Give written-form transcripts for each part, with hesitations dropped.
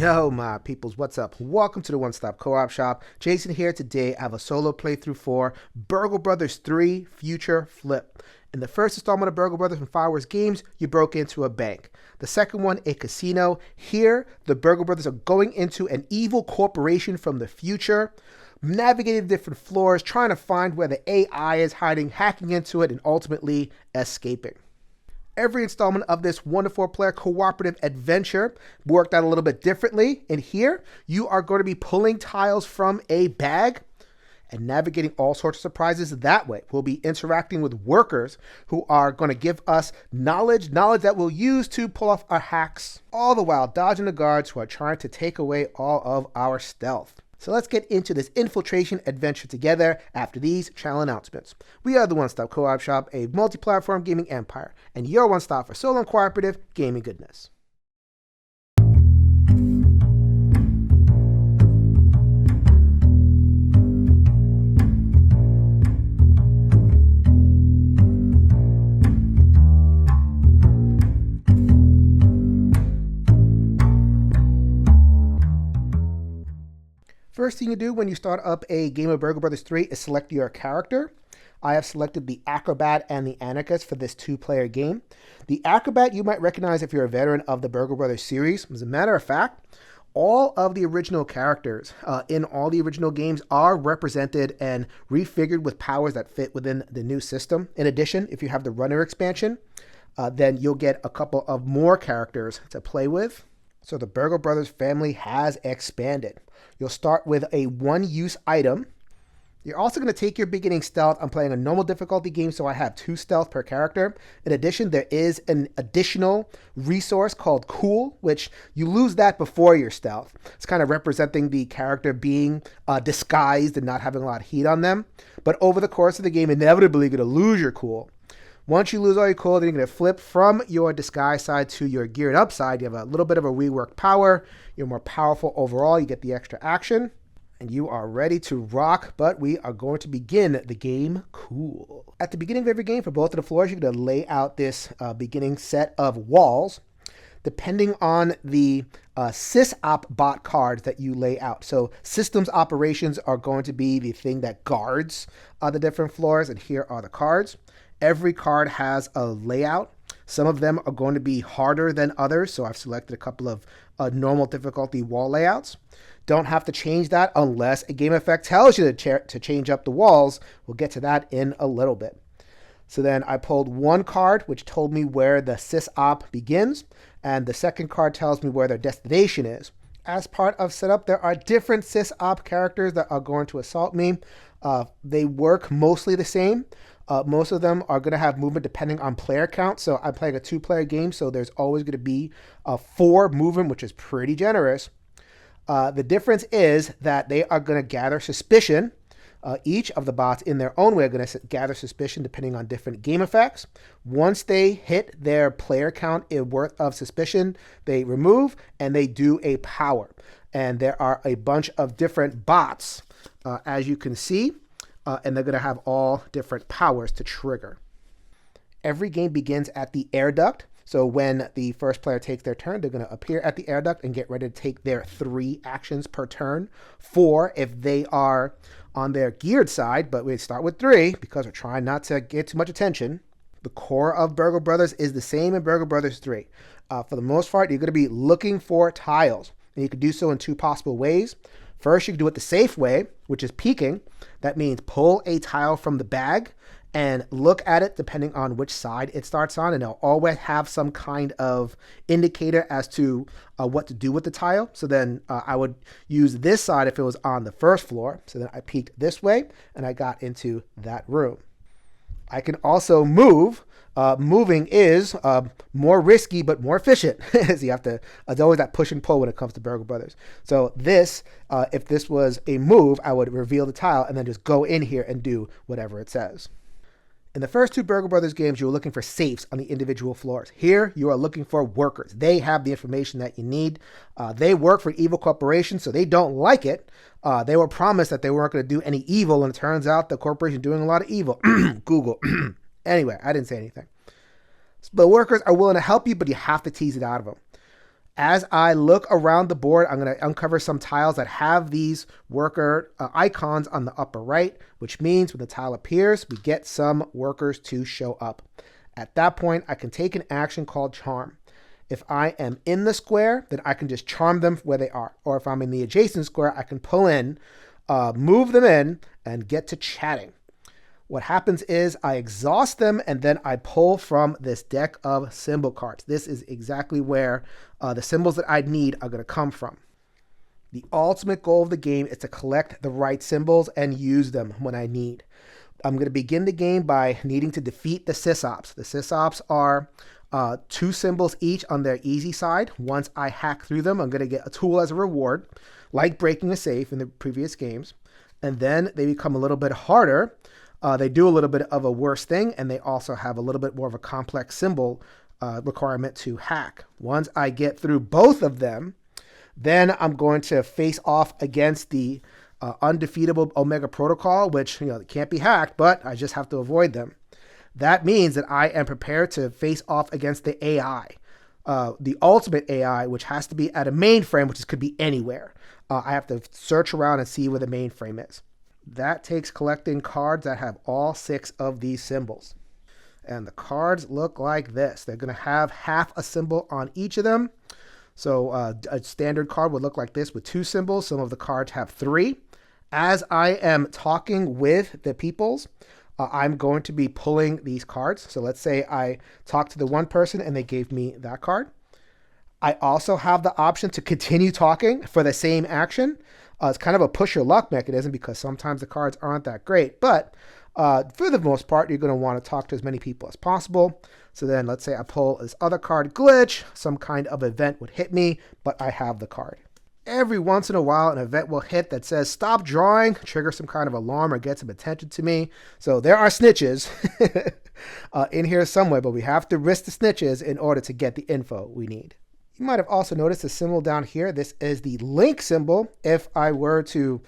Yo, my peoples, what's up? Welcome to the One Stop Co-op Shop. Jason here. Today I have a solo playthrough for Burgle Bros. 3 Future Flip. In the first installment of Burgle Bros. From Fowers Games, you broke into a bank. The second one, a casino. Here, the Burgle Brothers are going into an evil corporation from the future, navigating different floors, trying to find where the AI is hiding, hacking into it, and ultimately escaping. Every installment of this 1 to 4 player cooperative adventure worked out a little bit differently. And here, you are going to be pulling tiles from a bag and navigating all sorts of surprises that way. We'll be interacting with workers who are going to give us knowledge that we'll use to pull off our hacks, all the while dodging the guards who are trying to take away all of our stealth. So let's get into this infiltration adventure together after these channel announcements. We are the One Stop Co-op Shop, a multi-platform gaming empire, and your one stop for solo and cooperative gaming goodness. First thing you do when you start up a game of Burgle Bros. 3 is select your character. I have selected the Acrobat and the Anarchist for this 2-player game. The Acrobat you might recognize if you're a veteran of the Burgle Bros. Series. As a matter of fact, all of the original characters in all the original games are represented and refigured with powers that fit within the new system. In addition, if you have the Runner expansion, then you'll get a couple of more characters to play with. So the Burgle Bros. Family has expanded. You'll start with a one-use item. You're also going to take your beginning stealth. I'm playing a normal difficulty game, so I have 2 stealth per character. In addition, there is an additional resource called Cool, which you lose that before your stealth. It's kind of representing the character being disguised and not having a lot of heat on them. But over the course of the game, inevitably you're going to lose your Cool. Once you lose all your Cool, then you're going to flip from your disguise side to your geared up side. You have a little bit of a reworked power. You're more powerful overall. You get the extra action. And you are ready to rock, but we are going to begin the game cool. At the beginning of every game, for both of the floors, you're going to lay out this beginning set of walls, depending on the sysop bot cards that you lay out. So systems operations are going to be the thing that guards the different floors, and here are the cards. Every card has a layout. Some of them are going to be harder than others, so I've selected a couple of normal difficulty wall layouts. Don't have to change that unless a game effect tells you to change up the walls. We'll get to that in a little bit. So then I pulled one card, which told me where the sysop begins, and the second card tells me where their destination is. As part of setup, there are different sysop characters that are going to assault me. They work mostly the same. Most of them are going to have movement depending on player count. So I'm playing a 2-player game, so there's always going to be 4 movement, which is pretty generous. The difference is that they are going to gather suspicion. Each of the bots in their own way are going to gather suspicion depending on different game effects. Once they hit their player count worth of suspicion, they remove and they do a power. And there are a bunch of different bots, as you can see. And they're going to have all different powers to trigger. Every game begins at the air duct. So when the first player takes their turn, they're going to appear at the air duct and get ready to take their 3 actions per turn. 4 if they are on their geared side, but we start with 3 because we're trying not to get too much attention. The core of Burgle Brothers is the same in Burgle Brothers 3. For the most part, you're going to be looking for tiles. And you can do so in 2 possible ways. First, you can do it the safe way, which is peeking. That means pull a tile from the bag and look at it depending on which side it starts on. And it'll always have some kind of indicator as to what to do with the tile. So then I would use this side if it was on the first floor. So then I peeked this way and I got into that room. I can also move. Moving is more risky but more efficient. So you have to, there's always that push and pull when it comes to Burgle Brothers. So this, if this was a move, I would reveal the tile and then just go in here and do whatever it says. In the first 2 Burgle Brothers games, you were looking for safes on the individual floors. Here, you are looking for workers. They have the information that you need. They work for evil corporations, so they don't like it. They were promised that they weren't going to do any evil, and it turns out the corporation is doing a lot of evil. Google. Anyway, I didn't say anything. The workers are willing to help you, but you have to tease it out of them. As I look around the board, I'm going to uncover some tiles that have these worker icons on the upper right, which means when the tile appears, we get some workers to show up. At that point, I can take an action called Charm. If I am in the square, then I can just charm them where they are. Or if I'm in the adjacent square, I can pull in, move them in, and get to chatting. What happens is I exhaust them and then I pull from this deck of symbol cards. This is exactly where the symbols that I need are going to come from. The ultimate goal of the game is to collect the right symbols and use them when I need. I'm going to begin the game by needing to defeat the sysops. The sysops are 2 symbols each on their easy side. Once I hack through them, I'm going to get a tool as a reward, like breaking a safe in the previous games. And then they become a little bit harder. They do a little bit of a worse thing, and they also have a little bit more of a complex symbol requirement to hack. Once I get through both of them, then I'm going to face off against the undefeatable Omega Protocol, which they can't be hacked, but I just have to avoid them. That means that I am prepared to face off against the AI, the ultimate AI, which has to be at a mainframe, which could be anywhere. I have to search around and see where the mainframe is. That takes collecting cards that have all 6 of these symbols. And the cards look like this. They're going to have half a symbol on each of them. So a standard card would look like this with 2 symbols. Some of the cards have 3. As I am talking with the peoples, I'm going to be pulling these cards. So let's say I talked to the one person and they gave me that card. I also have the option to continue talking for the same action. It's kind of a push your luck mechanism because sometimes the cards aren't that great. But for the most part, you're going to want to talk to as many people as possible. So then let's say I pull this other card, glitch. Some kind of event would hit me, but I have the card. Every once in a while, an event will hit that says stop drawing, trigger some kind of alarm or get some attention to me. So there are snitches in here somewhere, but we have to risk the snitches in order to get the info we need. You might have also noticed a symbol down here. This is the link symbol. If I were to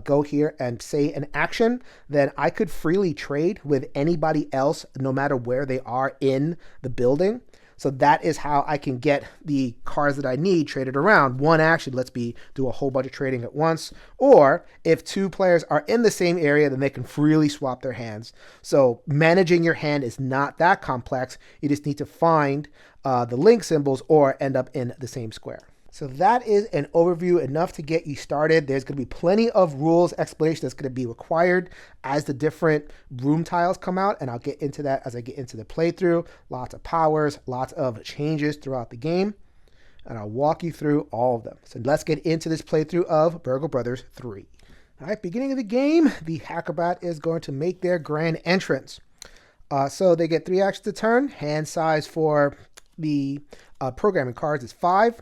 go here and say an action, then I could freely trade with anybody else, no matter where they are in the building. So that is how I can get the cards that I need traded around. One action lets me do a whole bunch of trading at once. Or if 2 players are in the same area, then they can freely swap their hands. So managing your hand is not that complex. You just need to find the link symbols or end up in the same square. So that is an overview enough to get you started. There's going to be plenty of rules explanation that's going to be required as the different room tiles come out, and I'll get into that as I get into the playthrough. Lots of powers, lots of changes throughout the game, and I'll walk you through all of them. So let's get into this playthrough of Burgle Bros. 3. All right, beginning of the game, the Acrobat is going to make their grand entrance. So they get 3 actions a turn. Hand size for the programming cards is 5.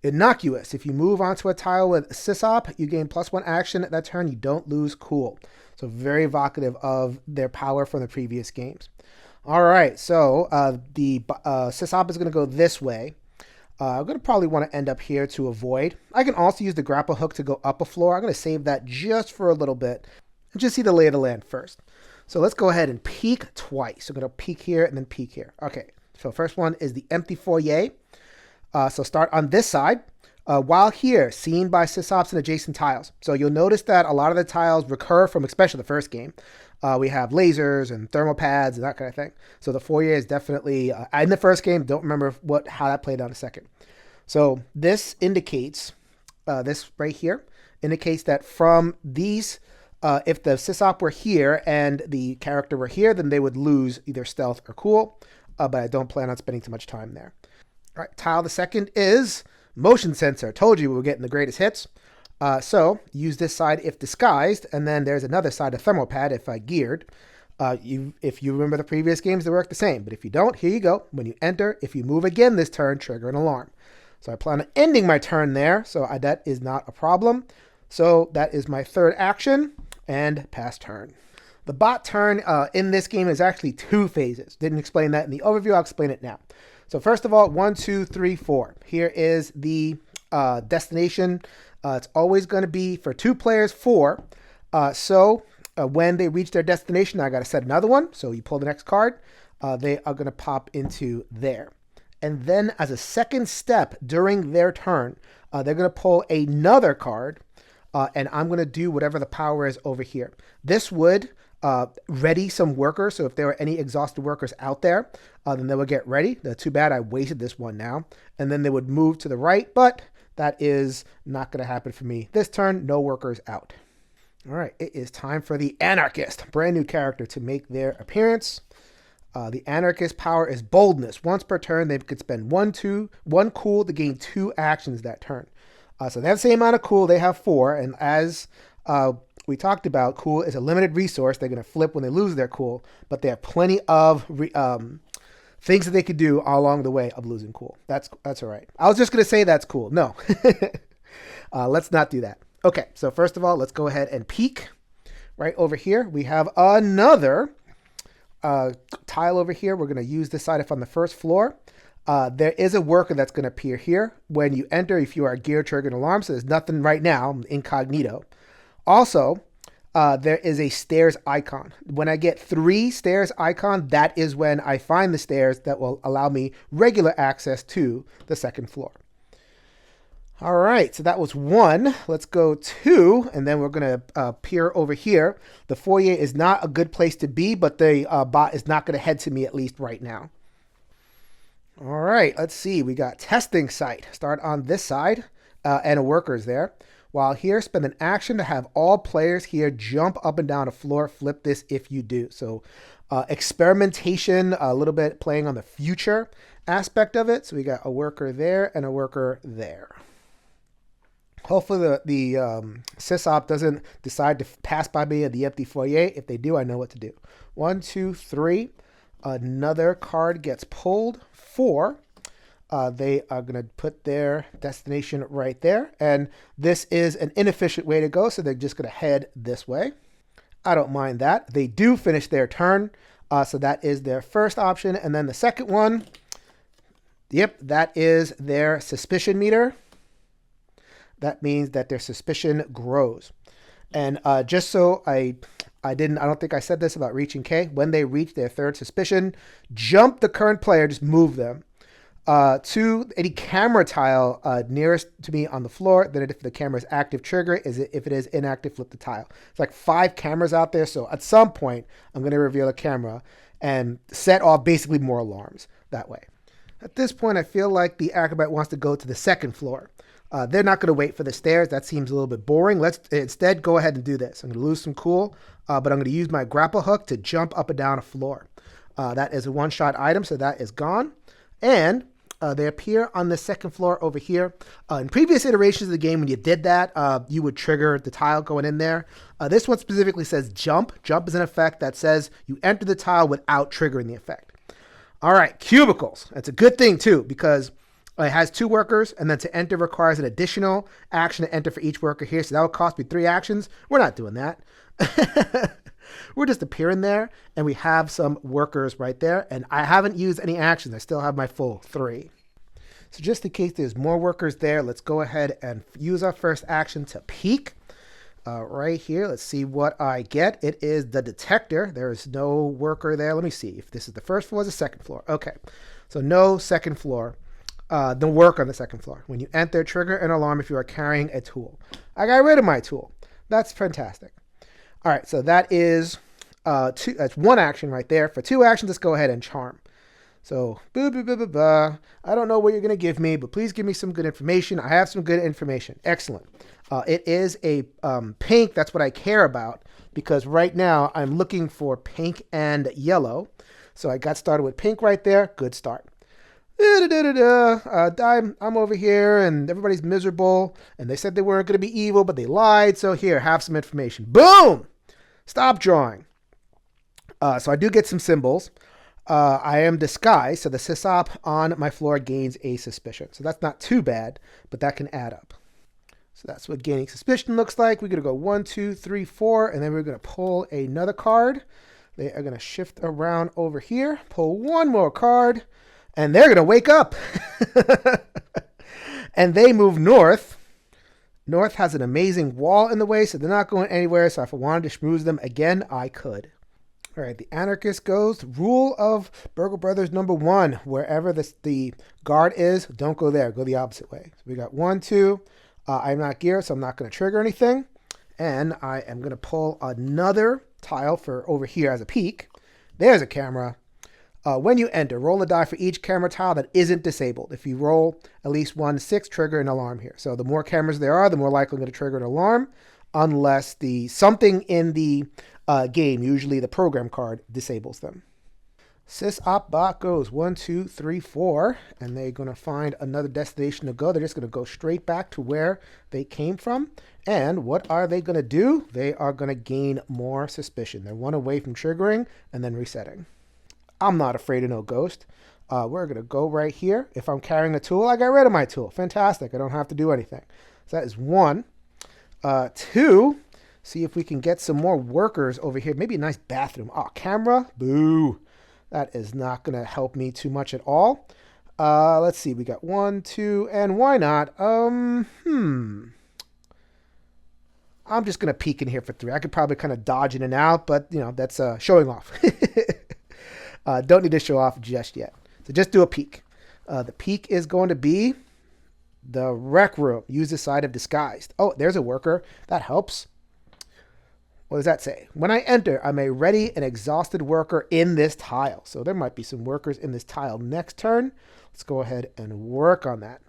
Innocuous. If you move onto a tile with Sysop, you gain +1 action that turn. You don't lose cool. So very evocative of their power from the previous games. All right, so the Sysop is going to go this way. I'm going to probably want to end up here to avoid. I can also use the grapple hook to go up a floor. I'm going to save that just for a little bit and just see the lay of the land first. So let's go ahead and peek twice. So I'm going to peek here and then peek here. Okay, so first one is the empty foyer. So start on this side. While here, seen by sysops and adjacent tiles. So you'll notice that a lot of the tiles recur from especially the first game. We have lasers and thermal pads and that kind of thing. So the foyer is definitely, in the first game, don't remember how that played out in a second. So this indicates, this right here, indicates that from these, if the sysop were here and the character were here, then they would lose either stealth or cool. But I don't plan on spending too much time there. All right, tile the second is motion sensor. Told you we were getting the greatest hits. So use this side if disguised, and then there's another side of thermal pad if geared. If you remember the previous games, they work the same. But if you don't, here you go. When you enter, if you move again this turn, trigger an alarm. So I plan on ending my turn there, so that is not a problem. So that is my third action, and pass turn. The bot turn in this game is actually 2 phases. Didn't explain that in the overview. I'll explain it now. So first of all, 1, 2, 3, 4. Here is the destination. It's always going to be for 2 players, 4. So when they reach their destination, I got to set another one. So you pull the next card. They are going to pop into there. And then as a second step during their turn, they're going to pull another card, and I'm going to do whatever the power is over here. This would ready some workers, so if there were any exhausted workers out there, then they would get ready. Too bad I wasted this one now. And then they would move to the right, but that is not going to happen for me this turn. No workers out. All right, it is time for the Anarchist, brand new character to make their appearance. The Anarchist power is boldness. Once per turn, they could spend one cool to gain 2 actions that turn. So they have the same amount of cool. They have 4, and as we talked about, cool is a limited resource. They're going to flip when they lose their cool, but they have plenty of things that they could do all along the way of losing cool. That's all right. I was just going to say that's cool. No, let's not do that. Okay, so first of all, let's go ahead and peek. Right over here, we have another tile over here. We're going to use this side up on the first floor. There is a worker that's going to appear here when you enter if you are gear, trigger, and alarm. So there's nothing right now, incognito. Also, there is a stairs icon. When I get 3 stairs icon, that is when I find the stairs that will allow me regular access to the second floor. All right, so that was 1. Let's go 2, and then we're going to peer over here. The foyer is not a good place to be, but the bot is not going to head to me, at least right now. All right, let's see. We got testing site. Start on this side, and a worker's there. While here, spend an action to have all players here jump up and down a floor. Flip this if you do. So experimentation, a little bit playing on the future aspect of it. So we got a worker there and a worker there. Hopefully the sysop doesn't decide to pass by me at the empty foyer. If they do, I know what to do. 1, 2, 3. Another card gets pulled. 4. They are going to put their destination right there. And this is an inefficient way to go, so they're just going to head this way. I don't mind that. They do finish their turn, so that is their first option. And then the second one, yep, that is their suspicion meter. That means that their suspicion grows. And just so I don't think I said this about reaching K. When they reach their third suspicion, jump the current player, just move them to any camera tile nearest to me on the floor. Then if the camera is active, trigger. If it is inactive, flip the tile. It's like 5 cameras out there. So at some point, I'm going to reveal a camera and set off basically more alarms that way. At this point, I feel like the acrobat wants to go to the second floor. They're not going to wait for the stairs. That seems a little bit boring. Let's instead go ahead and do this. I'm going to lose some cool, but I'm going to use my grapple hook to jump up and down a floor. That is a one-shot item, so that is gone. And they appear on the second floor over here. In previous iterations of the game, when you did that, you would trigger the tile going in there. This one specifically says jump. Jump is an effect that says you enter the tile without triggering the effect. All right, cubicles. That's a good thing, too, because it has 2 workers, and then to enter requires an additional action to enter for each worker here. So that would cost me 3 actions. We're not doing that. We're just appearing there, and we have some workers right there. And I haven't used any actions. I still have my full 3. So just in case there's more workers there, let's go ahead and use our first action to peek. Right here, let's see what I get. It is the detector. There is no worker there. Let me see if this is the first floor or the second floor. Okay, so no second floor. The work on the second floor. When you enter, trigger an alarm if you are carrying a tool. I got rid of my tool. That's fantastic. All right, so that is 2. That's 1 action right there. For 2 actions, let's go ahead and charm. So, I don't know what you're going to give me, but please give me some good information. I have some good information. Excellent. It is a pink. That's what I care about, because right now I'm looking for pink and yellow. So I got started with pink right there. Good start. I'm over here and everybody's miserable, and they said they weren't going to be evil, but they lied. So here, have some information. Boom! Stop drawing. So I do get some symbols. I am disguised, so the sysop on my floor gains a suspicion. So that's not too bad, but that can add up. So that's what gaining suspicion looks like. We're going to go 1, 2, 3, 4, and then we're going to pull another card. They are going to shift around over here, pull 1 more card, and they're going to wake up. And they move north. North has an amazing wall in the way, so they're not going anywhere. So if I wanted to schmooze them again, I could. All right, the anarchist goes. Rule of Burgle Brothers #1. Wherever the guard is, don't go there. Go the opposite way. So we got 1, 2. I'm not geared, so I'm not going to trigger anything. And I am going to pull another tile for over here as a peek. There's a camera. When you enter, roll a die for each camera tile that isn't disabled. If you roll at least 1, 6, trigger an alarm here. So the more cameras there are, the more likely I'm going to trigger an alarm, unless something in the game, usually the program card, disables them. Sys-op bot goes 1, 2, 3, 4, and they're going to find another destination to go. They're just going to go straight back to where they came from. And what are they going to do? They are going to gain more suspicion. They're 1 away from triggering and then resetting. I'm not afraid of no ghost. We're going to go right here. If I'm carrying a tool, I got rid of my tool. Fantastic. I don't have to do anything. So that is 1. 2, see if we can get some more workers over here. Maybe a nice bathroom. Oh, camera? Boo. That is not going to help me too much at all. Let's see. We got 1, 2, and why not? I'm just going to peek in here for 3. I could probably kind of dodge in and out, but, that's showing off. Don't need to show off just yet. So just do a peek. The peek is going to be the rec room. Use the side of disguised. Oh, there's a worker. That helps. What does that say? When I enter, I'm a ready and exhausted worker in this tile. So there might be some workers in this tile next turn. Let's go ahead and work on that.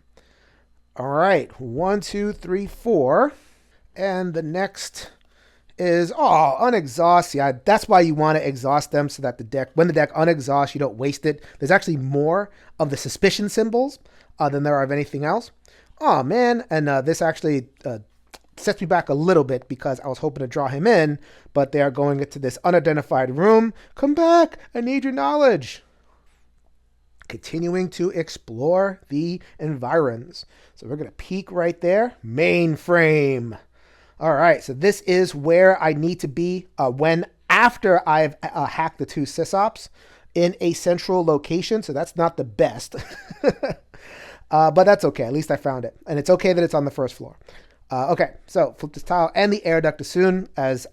All right. 1, 2, 3, 4. And the next is, unexhaust. Yeah, that's why you want to exhaust them, so that when the deck unexhausts, you don't waste it. There's actually more of the suspicion symbols than there are of anything else. Oh, man. And this actually sets me back a little bit, because I was hoping to draw him in, but they are going into this unidentified room. Come back. I need your knowledge. Continuing to explore the environs. So we're going to peek right there. Mainframe. All right, so this is where I need to be after I've hacked the 2 sysops in a central location. So that's not the best, but that's okay. At least I found it, and it's okay that it's on the first floor. Okay, so flip this tile and the air duct as soon as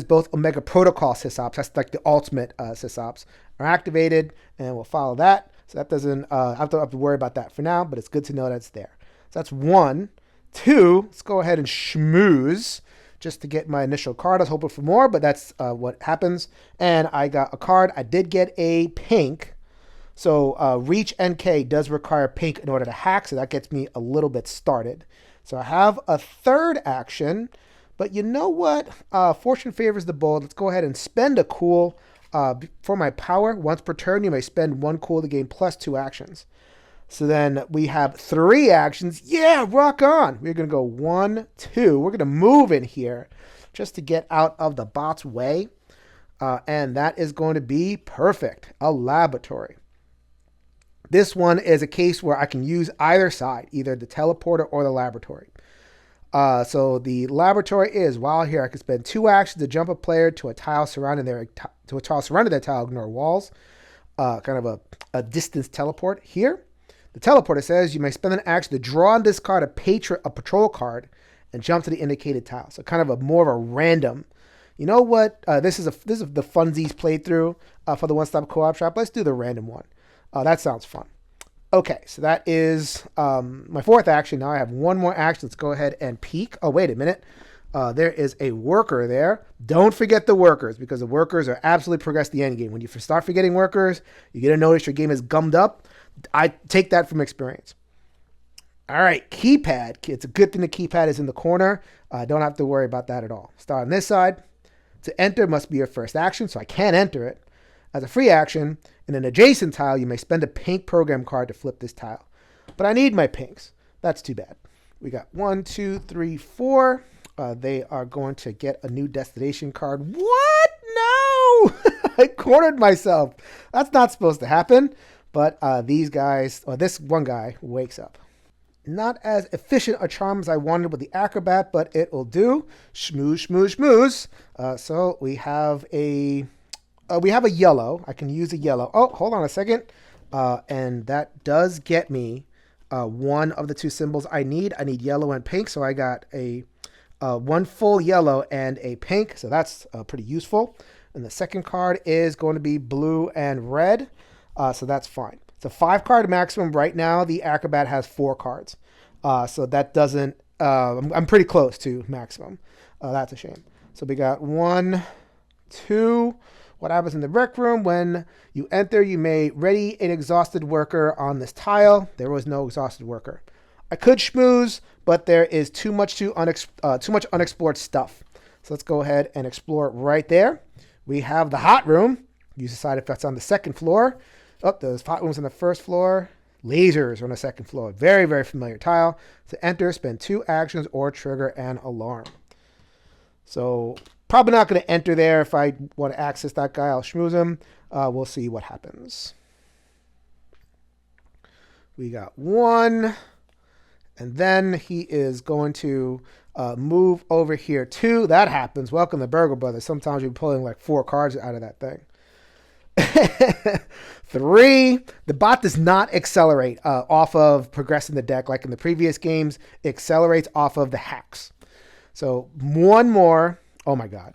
both Omega Protocol sysops, that's like the ultimate sysops, are activated, and we'll follow that. So that doesn't I don't have to worry about that for now, but it's good to know that it's there. So that's 1. 2, let's go ahead and schmooze just to get my initial card. I was hoping for more, but that's what happens. And I got a card. I did get a pink. So Reach NK does require pink in order to hack, so that gets me a little bit started. So I have a 3rd action, but you know what? Fortune favors the bold. Let's go ahead and spend a cool for my power. Once per turn, you may spend 1 cool to gain plus 2 actions. So then we have 3 actions. Yeah, rock on. We're going to go 1, 2. We're going to move in here just to get out of the bot's way. And that is going to be perfect. A laboratory. This one is a case where I can use either side, either the teleporter or the laboratory. So the laboratory is, while here, I can spend 2 actions to jump a player to a tile surrounding their tile, ignore walls. Kind of a distance teleport here. The teleporter says you may spend an action to draw and discard a patrol card and jump to the indicated tile. So kind of more of a random. You know what? This is the funsies playthrough for the one-stop co-op shop. Let's do the random one. That sounds fun. Okay, so that is my 4th action. Now I have 1 more action. Let's go ahead and peek. Oh, wait a minute. There is a worker there. Don't forget the workers, because the workers are absolutely progress the end game. When you start forgetting workers, you get a notice your game is gummed up. I take that from experience. All right, keypad. It's a good thing the keypad is in the corner. Don't have to worry about that at all. Start on this side. To enter must be your first action, so I can't enter it. As a free action, in an adjacent tile, you may spend a pink program card to flip this tile. But I need my pinks. That's too bad. We got 1, 2, 3, 4. They are going to get a new destination card. What? No! I cornered myself. That's not supposed to happen. But this one guy wakes up. Not as efficient a charm as I wanted with the acrobat, but it will do. Schmooze, schmooze, schmooze. So we have a yellow. I can use a yellow. Oh, hold on a second. And that does get me one of the 2 symbols I need. I need yellow and pink, so I got a one full yellow and a pink, so that's pretty useful. And the second card is going to be blue and red, so that's fine. It's a 5-card maximum. Right now, the Acrobat has 4 cards, so that doesn't... I'm pretty close to maximum. That's a shame. So we got 1, 2... What happens in the rec room? When you enter, you may ready an exhausted worker on this tile. There was no exhausted worker. I could schmooze, but there is too much unexplored stuff. So let's go ahead and explore it right there. We have the hot room. Use the side effects on the second floor. Oh, there's hot rooms on the first floor. Lasers on the second floor. Very, very familiar tile. To enter, spend 2 actions or trigger an alarm. So... probably not going to enter there. If I want to access that guy, I'll schmooze him. We'll see what happens. We got 1. And then he is going to move over here 2. That happens. Welcome to Burgle Brothers. Sometimes you're pulling like 4 cards out of that thing. 3. The bot does not accelerate off of progressing the deck like in the previous games. It accelerates off of the hacks. So 1 more. Oh my God.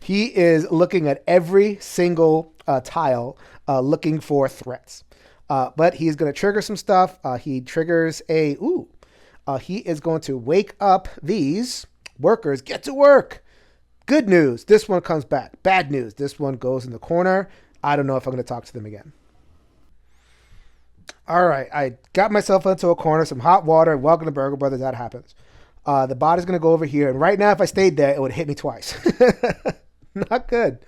He is looking at every single tile looking for threats. But he's going to trigger some stuff. He triggers he is going to wake up these workers. Get to work. Good news. This one comes back. Bad news. This one goes in the corner. I don't know if I'm going to talk to them again. All right. I got myself into a corner, some hot water. Welcome to Burgle Brothers. That happens. The bot is going to go over here. And right now, if I stayed there, it would hit me twice. Not good.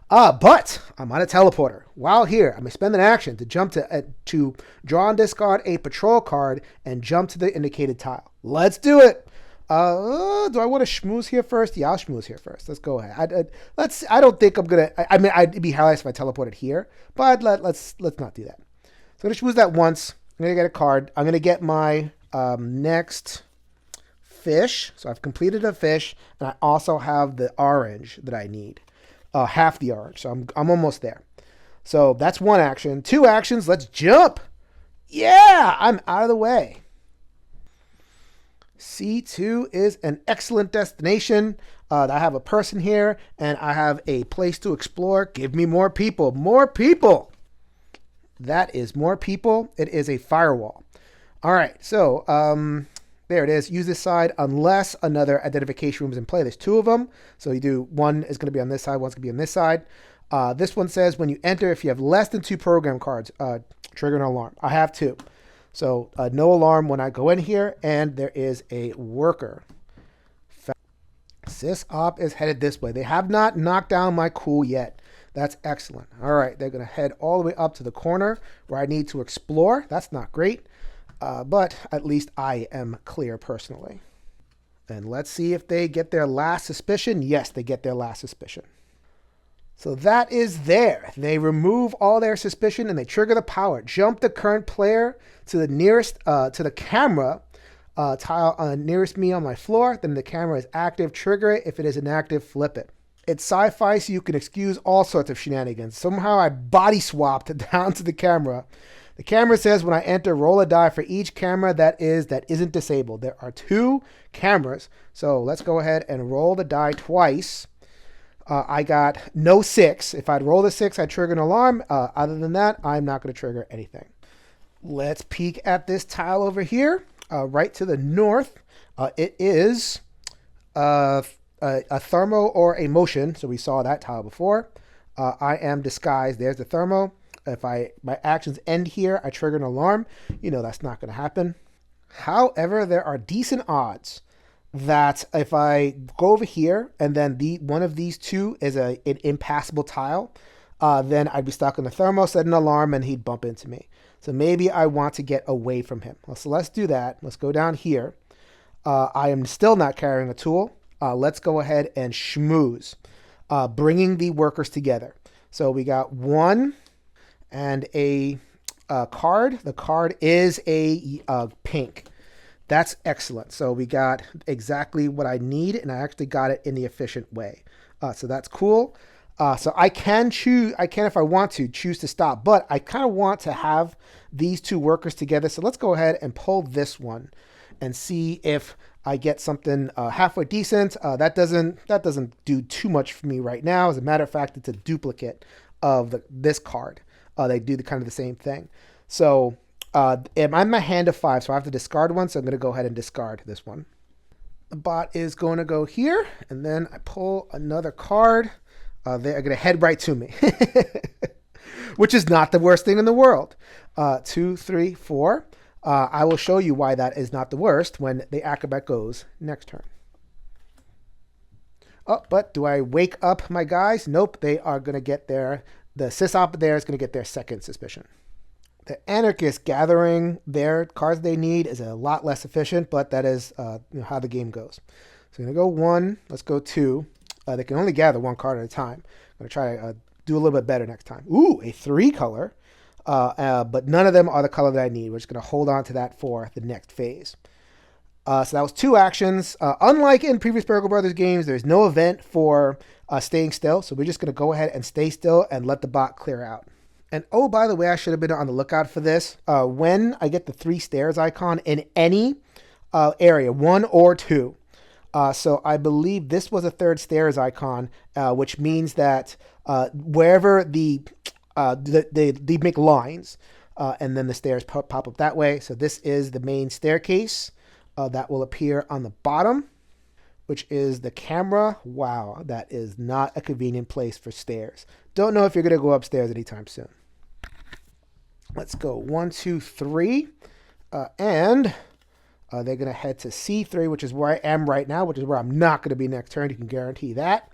But I'm on a teleporter. While here, I'm going to spend an action to jump to draw and discard a patrol card and jump to the indicated tile. Let's do it. Do I want to schmooze here first? Yeah, I'll schmooze here first. Let's go ahead. I don't think I'm going to... I mean, I'd be hilarious if I teleported here. But let's not do that. So I'm going to schmooze that once. I'm going to get a card. I'm going to get my next... fish. So I've completed a fish, and I also have the orange that I need. Half the orange. So I'm almost there. So that's 1 action. 2 actions. Let's jump. Yeah, I'm out of the way. C2 is an excellent destination. I have a person here, and I have a place to explore. Give me more people. More people. That is more people. It is a firewall. All right. So, there it is. Use this side unless another identification room is in play. There's 2 of them. So you do, one is going to be on this side, one's going to be on this side. This one says when you enter, if you have less than 2 program cards, trigger an alarm. I have 2. So no alarm when I go in here, and there is a worker. SysOp is headed this way. They have not knocked down my cool yet. That's excellent. All right, they're going to head all the way up to the corner where I need to explore. That's not great. But at least I am clear personally. And let's see if they get their last suspicion. Yes, they get their last suspicion. So that is there. They remove all their suspicion and they trigger the power. Jump the current player to the nearest, to the camera tile nearest me on my floor. Then the camera is active. Trigger it. If it is inactive, flip it. It's sci-fi, so you can excuse all sorts of shenanigans. Somehow I body swapped down to the camera. The camera says when I enter, roll a die for each camera that isn't disabled. There are 2 cameras. So let's go ahead and roll the die twice. I got no 6. If I'd roll a 6, I'd trigger an alarm. Other than that, I'm not going to trigger anything. Let's peek at this tile over here. Right to the north. It is a thermo or a motion. So we saw that tile before. I am disguised. There's the thermo. If my actions end here, I trigger an alarm. You know that's not going to happen. However, there are decent odds that if I go over here and then one of these 2 is an impassable tile, then I'd be stuck in the thermo, set an alarm, and he'd bump into me. So maybe I want to get away from him. Well, so let's do that. Let's go down here. I am still not carrying a tool. Let's go ahead and schmooze, bringing the workers together. So we got 1 and a card. The card is a pink. That's excellent. So we got exactly what I need, and I actually got it in the efficient way. So that's cool. So I can, if I want to, choose to stop, but I kind of want to have these 2 workers together. So let's go ahead and pull this one and see if I get something halfway decent. That doesn't do too much for me right now. As a matter of fact, it's a duplicate of this card. They do kind of the same thing. So I'm in my hand of 5, so I have to discard one. So I'm going to go ahead and discard this one. The bot is going to go here, and then I pull another card. They're going to head right to me, which is not the worst thing in the world. 2, 3, 4. I will show you why that is not the worst when the acrobat goes next turn. Oh, but do I wake up my guys? Nope, they are going to get the sysop there is going to get their second suspicion. The anarchist gathering their cards they need is a lot less efficient, but that is how the game goes. So I'm going to go 1, let's go 2. They can only gather 1 card at a time. I'm going to try to do a little bit better next time. Ooh, a 3 color. But none of them are the color that I need. We're just going to hold on to that for the next phase. So that was 2 actions. Unlike in previous Burgle Brothers games, there's no event for staying still. So we're just going to go ahead and stay still and let the bot clear out. And oh, by the way, I should have been on the lookout for this. When I get the 3 stairs icon in any area, 1 or 2. So I believe this was a 3rd stairs icon, which means that wherever they make lines, and then the stairs pop up that way. So this is the main staircase that will appear on the bottom, which is the camera. Wow, that is not a convenient place for stairs. Don't know if you're going to go upstairs anytime soon. Let's go 1, 2, 3, and they're going to head to C3, which is where I am right now, which is where I'm not going to be next turn. You can guarantee that.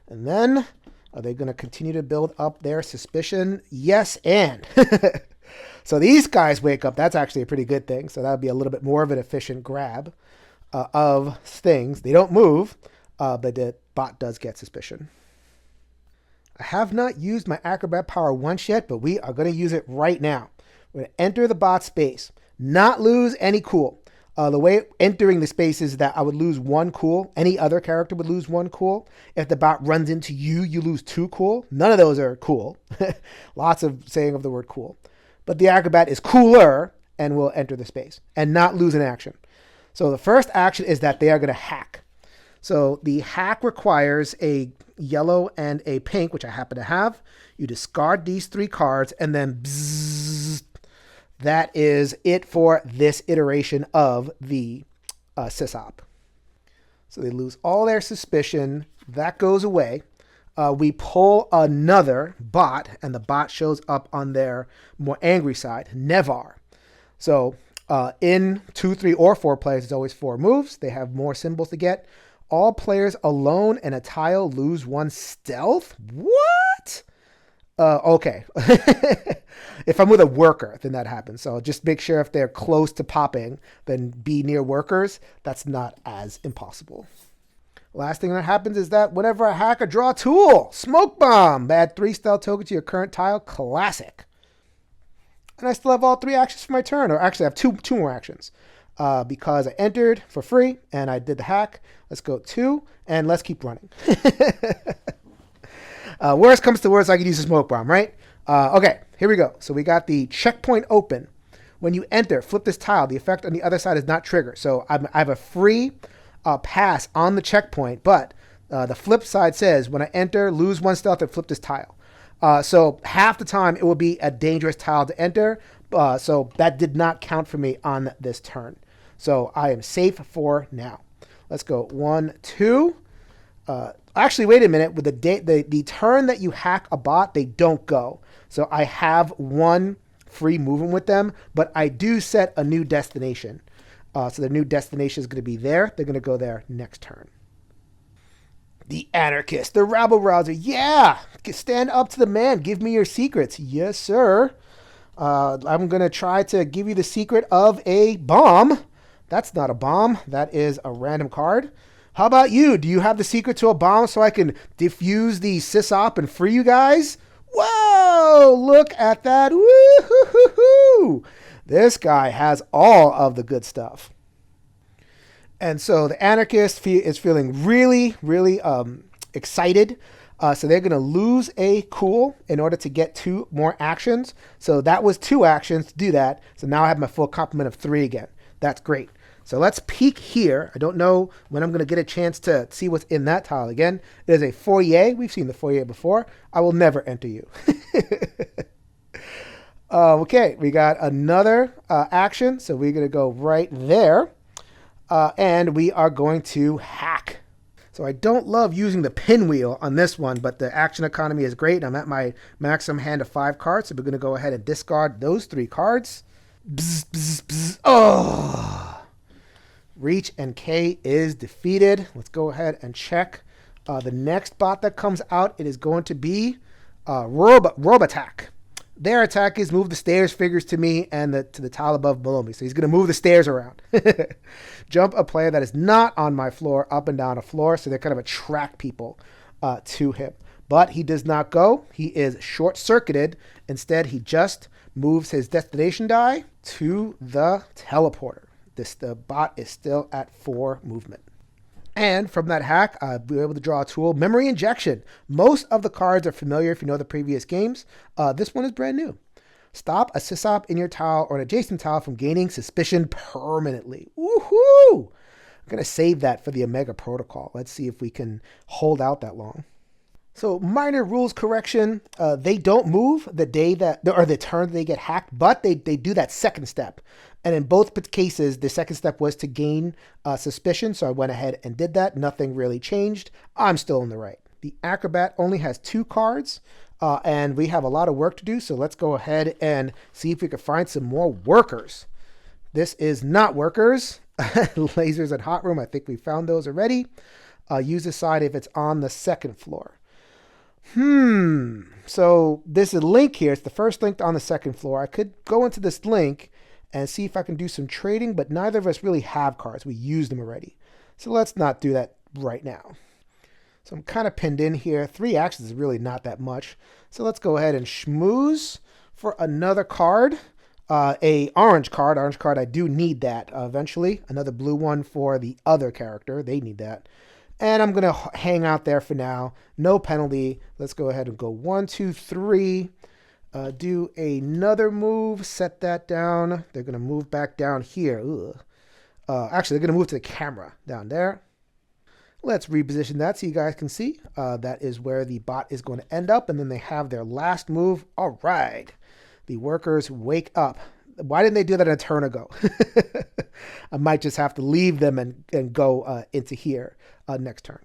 And then are they going to continue to build up their suspicion? Yes, and. So these guys wake up. That's actually a pretty good thing. So that would be a little bit more of an efficient grab of things. They don't move, but the bot does get suspicion. I have not used my Acrobat Power once yet, but we are going to use it right now. We're going to enter the bot space, not lose any cool. The way entering the space is that I would lose 1 cool. Any other character would lose 1 cool. If the bot runs into you, you lose 2 cool. None of those are cool. Lots of saying of the word cool. But the acrobat is cooler and will enter the space and not lose an action. So the first action is that they are going to hack. So the hack requires a yellow and a pink, which I happen to have. You discard these 3 cards and then bzzz. That is it for this iteration of the sysop. So they lose all their suspicion. That goes away. We pull another bot, and the bot shows up on their more angry side, Nevar. So in 2, 3, or 4 players, it's always 4 moves. They have more symbols to get. All players alone in a tile lose 1 stealth. What? Okay. If I'm with a worker, then that happens. So just make sure if they're close to popping, then be near workers. That's not as impossible. Last thing that happens is that whenever I hack or draw a tool, smoke bomb, add 3 stealth tokens to your current tile. Classic. And I still have all 3 actions for my turn, or actually I have two more actions. Because I entered for free and I did the hack. Let's go 2 and let's keep running. Worst comes to worst, I could use a smoke bomb, right? Okay, here we go. So we got the checkpoint open. When you enter, flip this tile. The effect on the other side is not triggered. So I have a free pass on the checkpoint, but the flip side says when I enter, lose 1 stealth and flip this tile. So half the time it will be a dangerous tile to enter. So that did not count for me on this turn. So I am safe for now. Let's go 1, 2. Actually, wait a minute. With the turn that you hack a bot, they don't go. So I have 1 free movement with them, but I do set a new destination. So the new destination is going to be there. They're going to go there next turn. The anarchist, the rabble rouser. Yeah, stand up to the man. Give me your secrets. Yes, sir. I'm going to try to give you the secret of a bomb. That's not a bomb. That is a random card. How about you? Do you have the secret to a bomb so I can defuse the sysop and free you guys? Whoa, look at that. Woo-hoo-hoo-hoo. This guy has all of the good stuff. And so the anarchist is feeling really, really excited. So they're going to lose a cool in order to get 2 more actions. So that was 2 actions to do that. So now I have my full complement of 3 again. That's great. So let's peek here. I don't know when I'm going to get a chance to see what's in that tile again. It is a foyer. We've seen the foyer before. I will never enter you. Okay, we got another action. So we're going to go right there. And we are going to hack. So I don't love using the pinwheel on this one, but the action economy is great. I'm at my maximum hand of 5 cards, so we're going to go ahead and discard those 3 cards. Bzz, bzz, bzz. Oh! Reach and K is defeated. Let's go ahead and check the next bot that comes out. It is going to be Robotack. Their attack is move the stairs figures to me and to the tile above below me. So he's going to move the stairs around. Jump a player that is not on my floor up and down a floor. So they kind of attract people to him. But he does not go. He is short-circuited. Instead, he just moves his destination die to the teleporter. The bot is still at 4 movement. And from that hack, we were able to draw a tool, Memory Injection. Most of the cards are familiar if you know the previous games. This one is brand new. Stop a sysop in your tile or an adjacent tile from gaining suspicion permanently. Woohoo! I'm going to save that for the Omega Protocol. Let's see if we can hold out that long. So minor rules correction. They don't move the day that, or the turn they get hacked, but they do that second step. And in both cases, the second step was to gain suspicion. So I went ahead and did that. Nothing really changed. I'm still in the right. The Acrobat only has 2 cards, and we have a lot of work to do. So let's go ahead and see if we can find some more workers. This is not workers. Lasers and hot room. I think we found those already. Use the side if it's on the 2nd floor. So this is a link here. It's the first link on the 2nd floor. I could go into this link and see if I can do some trading, but neither of us really have cards. We used them already. So let's not do that right now. So I'm kind of pinned in here. 3 actions is really not that much. So let's go ahead and schmooze for another card. A orange card. Orange card, I do need that eventually. Another blue one for the other character. They need that. And I'm going to hang out there for now. No penalty. Let's go ahead and go 1, 2, 3. Do another move. Set that down. They're going to move back down here. Actually, they're going to move to the camera down there. Let's reposition that so you guys can see. That is where the bot is going to end up. And then they have their last move. All right. The workers wake up. Why didn't they do that a turn ago? I might just have to leave them and go into here next turn.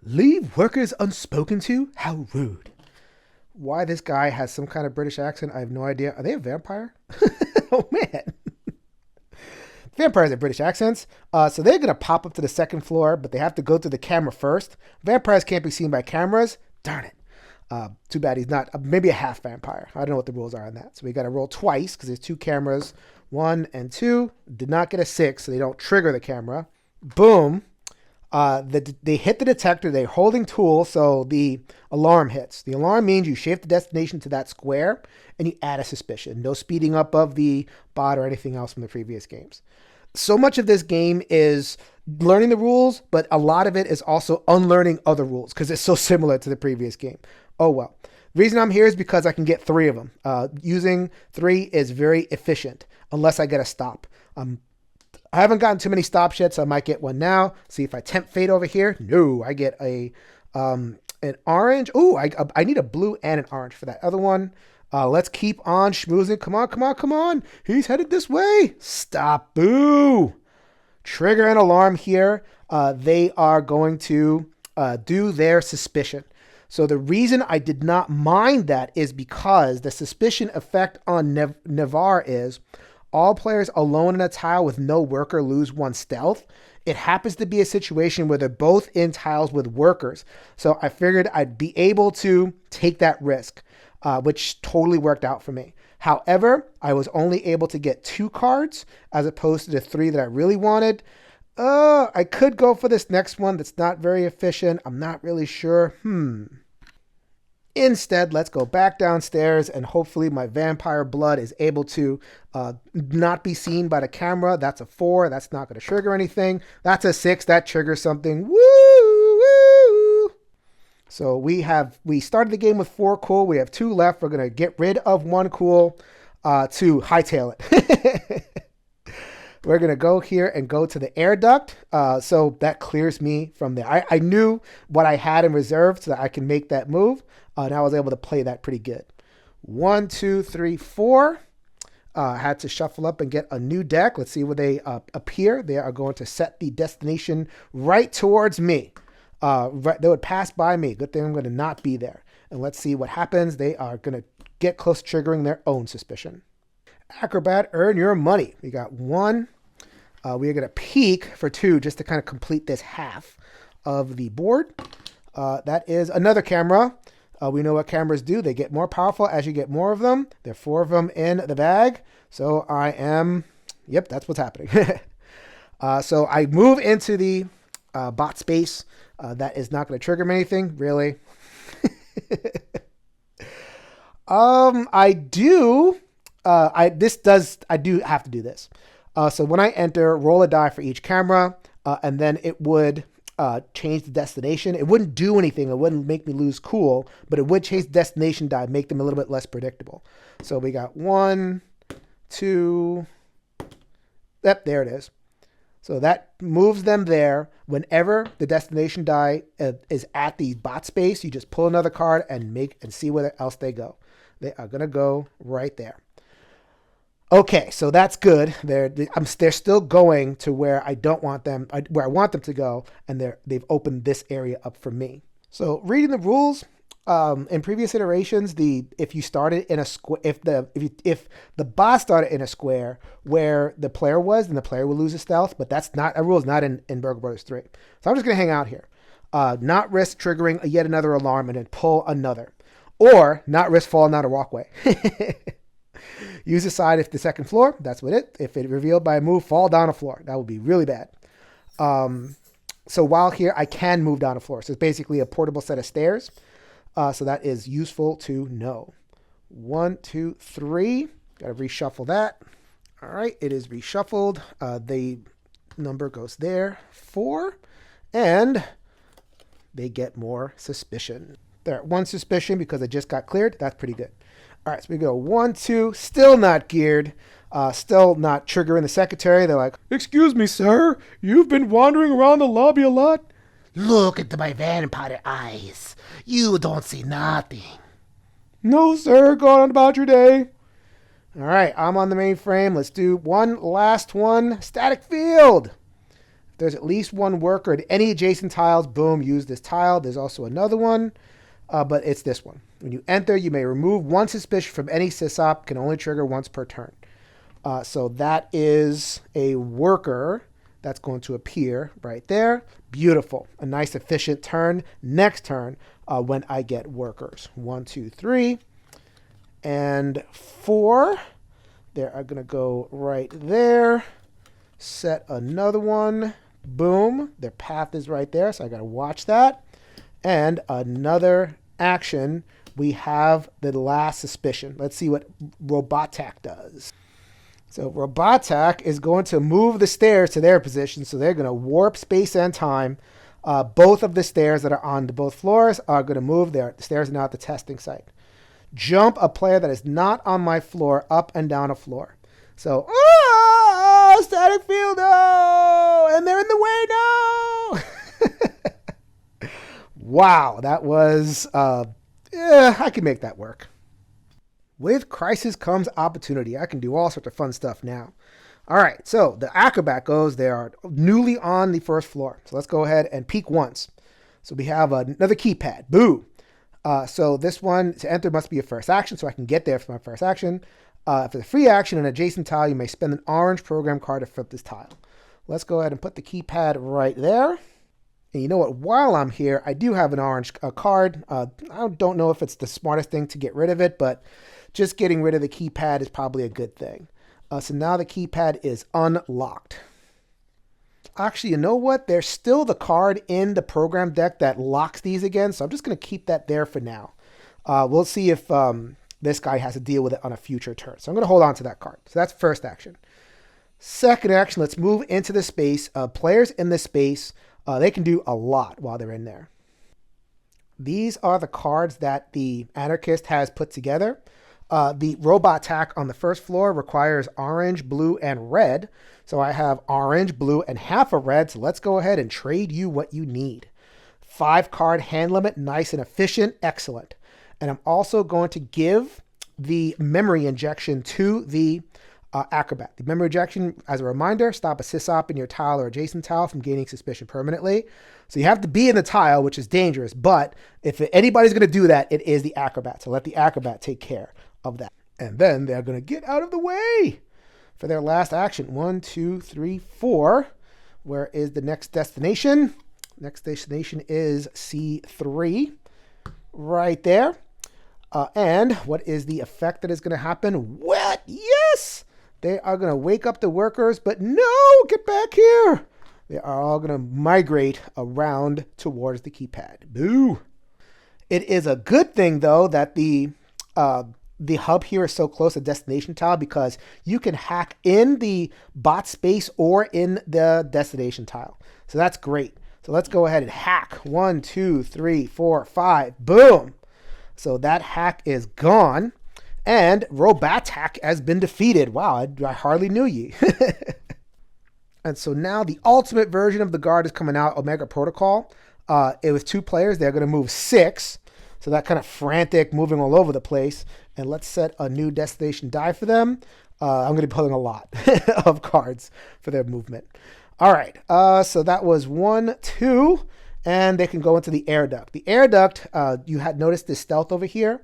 Leave workers unspoken to? How rude. Why this guy has some kind of British accent, I have no idea. Are they a vampire? Oh, man. Vampires have British accents. So they're going to pop up to the 2nd floor, but they have to go through the camera first. Vampires can't be seen by cameras. Darn it. Too bad he's not, maybe a half vampire. I don't know what the rules are on that. So we got to roll twice because there's 2 cameras, 1 and 2. Did not get a 6, so they don't trigger the camera. Boom. They hit the detector. They're holding tool, so the alarm hits. The alarm means you shift the destination to that square and you add a suspicion. No speeding up of the bot or anything else from the previous games. So much of this game is learning the rules, but a lot of it is also unlearning other rules because it's so similar to the previous game. Oh, well. The reason I'm here is because I can get 3 of them. Using 3 is very efficient unless I get a stop. I haven't gotten too many stops yet, so I might get one now. See if I tempt fate over here. No, I get an orange. Oh, I need a blue and an orange for that other one. Let's keep on schmoozing. Come on, come on, come on. He's headed this way. Stop. Boo. Trigger an alarm here. They are going to do their suspicion. So the reason I did not mind that is because the suspicion effect on Navarre is all players alone in a tile with no worker lose 1 stealth. It happens to be a situation where they're both in tiles with workers. So I figured I'd be able to take that risk, which totally worked out for me. However, I was only able to get 2 cards as opposed to the 3 that I really wanted. I could go for this next one that's not very efficient. I'm not really sure. Instead, let's go back downstairs and hopefully my vampire blood is able to not be seen by the camera. That's a 4. That's not going to trigger anything. That's a 6. That triggers something. Woo! Woo! So we started the game with 4 cool. We have 2 left. We're going to get rid of 1 cool to hightail it. We're going to go here and go to the air duct. So that clears me from there. I knew what I had in reserve so that I can make that move. And I was able to play that pretty good. 1, 2, 3, 4. Had to shuffle up and get a new deck. Let's see where they appear. They are going to set the destination right towards me. They would pass by me. Good thing I'm going to not be there. And let's see what happens. They are going to get close to triggering their own suspicion. Acrobat, earn your money. We got 1. We are going to peek for 2 just to kind of complete this half of the board. That is another camera. We know what cameras do. They get more powerful as you get more of them. There are 4 of them in the bag. So I am, yep, that's what's happening. So I move into the bot space. That is not going to trigger me anything, really. I do have to do this. So when I enter, roll a die for each camera, and then it would change the destination. It wouldn't do anything. It wouldn't make me lose cool, but it would change the destination die, make them a little bit less predictable. So we got 1, 2. Yep, there it is. So that moves them there. Whenever the destination die is at the bot space, you just pull another card and see where else they go. They are going to go right there. Okay, so that's good. They're still going to where I don't want them, where I want them to go, and they've opened this area up for me. So reading the rules, in previous iterations, if you started in a square, if the boss started in a square where the player was, then the player will lose his stealth. But that's not a rule. Is not in Burgle Bros. 3. So I'm just gonna hang out here, not risk triggering yet another alarm and then pull another, or not risk falling out a walkway. Use a side if the second floor. That's what it. If it revealed by a move, fall down a floor. That would be really bad. So while here, I can move down a floor. So it's basically a portable set of stairs. So that is useful to know. 1, 2, 3. Got to reshuffle that. All right, it is reshuffled. The number goes there. 4. And they get more suspicion. They're at 1 suspicion because it just got cleared. That's pretty good. All right, so we go 1, 2. Still not geared. Still not triggering the secretary. They're like, "Excuse me, sir. You've been wandering around the lobby a lot." "Look into my vampire eyes. You don't see nothing." "No, sir. Go on about your day." All right, I'm on the mainframe. Let's do one last one. Static field. If there's at least 1 worker at any adjacent tiles, boom, use this tile. There's also another one, but it's this one. When you enter, you may remove 1 suspicion from any sysop. Can only trigger once per turn. So that is a worker that's going to appear right there. Beautiful. A nice efficient turn. Next turn, when I get workers. 1, 2, 3, and 4. They are going to go right there. Set another one. Boom. Their path is right there, so I got to watch that. And another action. We have the last suspicion. Let's see what Robotac does. So Robotac is going to move the stairs to their position, so they're going to warp space and time. Both of the stairs that are on both floors are going to move. The stairs are now at the testing site. Jump a player that is not on my floor up and down a floor. So, static field, no! And they're in the way, no! Wow, that was, I can make that work. With crisis comes opportunity. I can do all sorts of fun stuff now. All right, so the acrobat goes. They are newly on the first floor. So let's go ahead and peek once. So we have another keypad. Boo. So this one, to enter, must be a first action, so I can get there for my first action. For the free action, an adjacent tile, you may spend an orange program card to flip this tile. Let's go ahead and put the keypad right there. And you know what? While I'm here, I do have an orange card. I don't know if it's the smartest thing to get rid of it, but just getting rid of the keypad is probably a good thing. So now the keypad is unlocked. Actually, you know what? There's still the card in the program deck that locks these again, so I'm just going to keep that there for now. We'll see if this guy has to deal with it on a future turn. So I'm going to hold on to that card. So that's first action. Second action, let's move into the space. Players in this space, they can do a lot while they're in there. These are the cards that the anarchist has put together. The robot attack on the first floor requires orange, blue, and red. So I have orange, blue, and half a red. So let's go ahead and trade you what you need. 5-card hand limit, nice and efficient, excellent. And I'm also going to give the memory injection to the acrobat. The memory injection, as a reminder, stop a sysop in your tile or adjacent tile from gaining suspicion permanently. So you have to be in the tile, which is dangerous, but if anybody's going to do that, it is the acrobat. So let the acrobat take care of that. And then they're going to get out of the way for their last action. 1, 2, 3, 4. Where is the next destination? Next destination is C3. Right there. And what is the effect that is going to happen? What? Yes! They are going to wake up the workers, but no! Get back here! They are all going to migrate around towards the keypad. Boo! It is a good thing, though, that the hub here is so close to destination tile, because you can hack in the bot space or in the destination tile. So that's great. So let's go ahead and hack. 1, 2, 3, 4, 5. Boom! So that hack is gone. And Robat hack has been defeated. Wow, I hardly knew ye. And so now the ultimate version of the guard is coming out, Omega Protocol. It was 2 players. They're going to move 6. So that kind of frantic, moving all over the place. And let's set a new destination die for them. I'm going to be pulling a lot of cards for their movement. All right, so that was 1, 2. And they can go into the air duct. The air duct, you had noticed this stealth over here.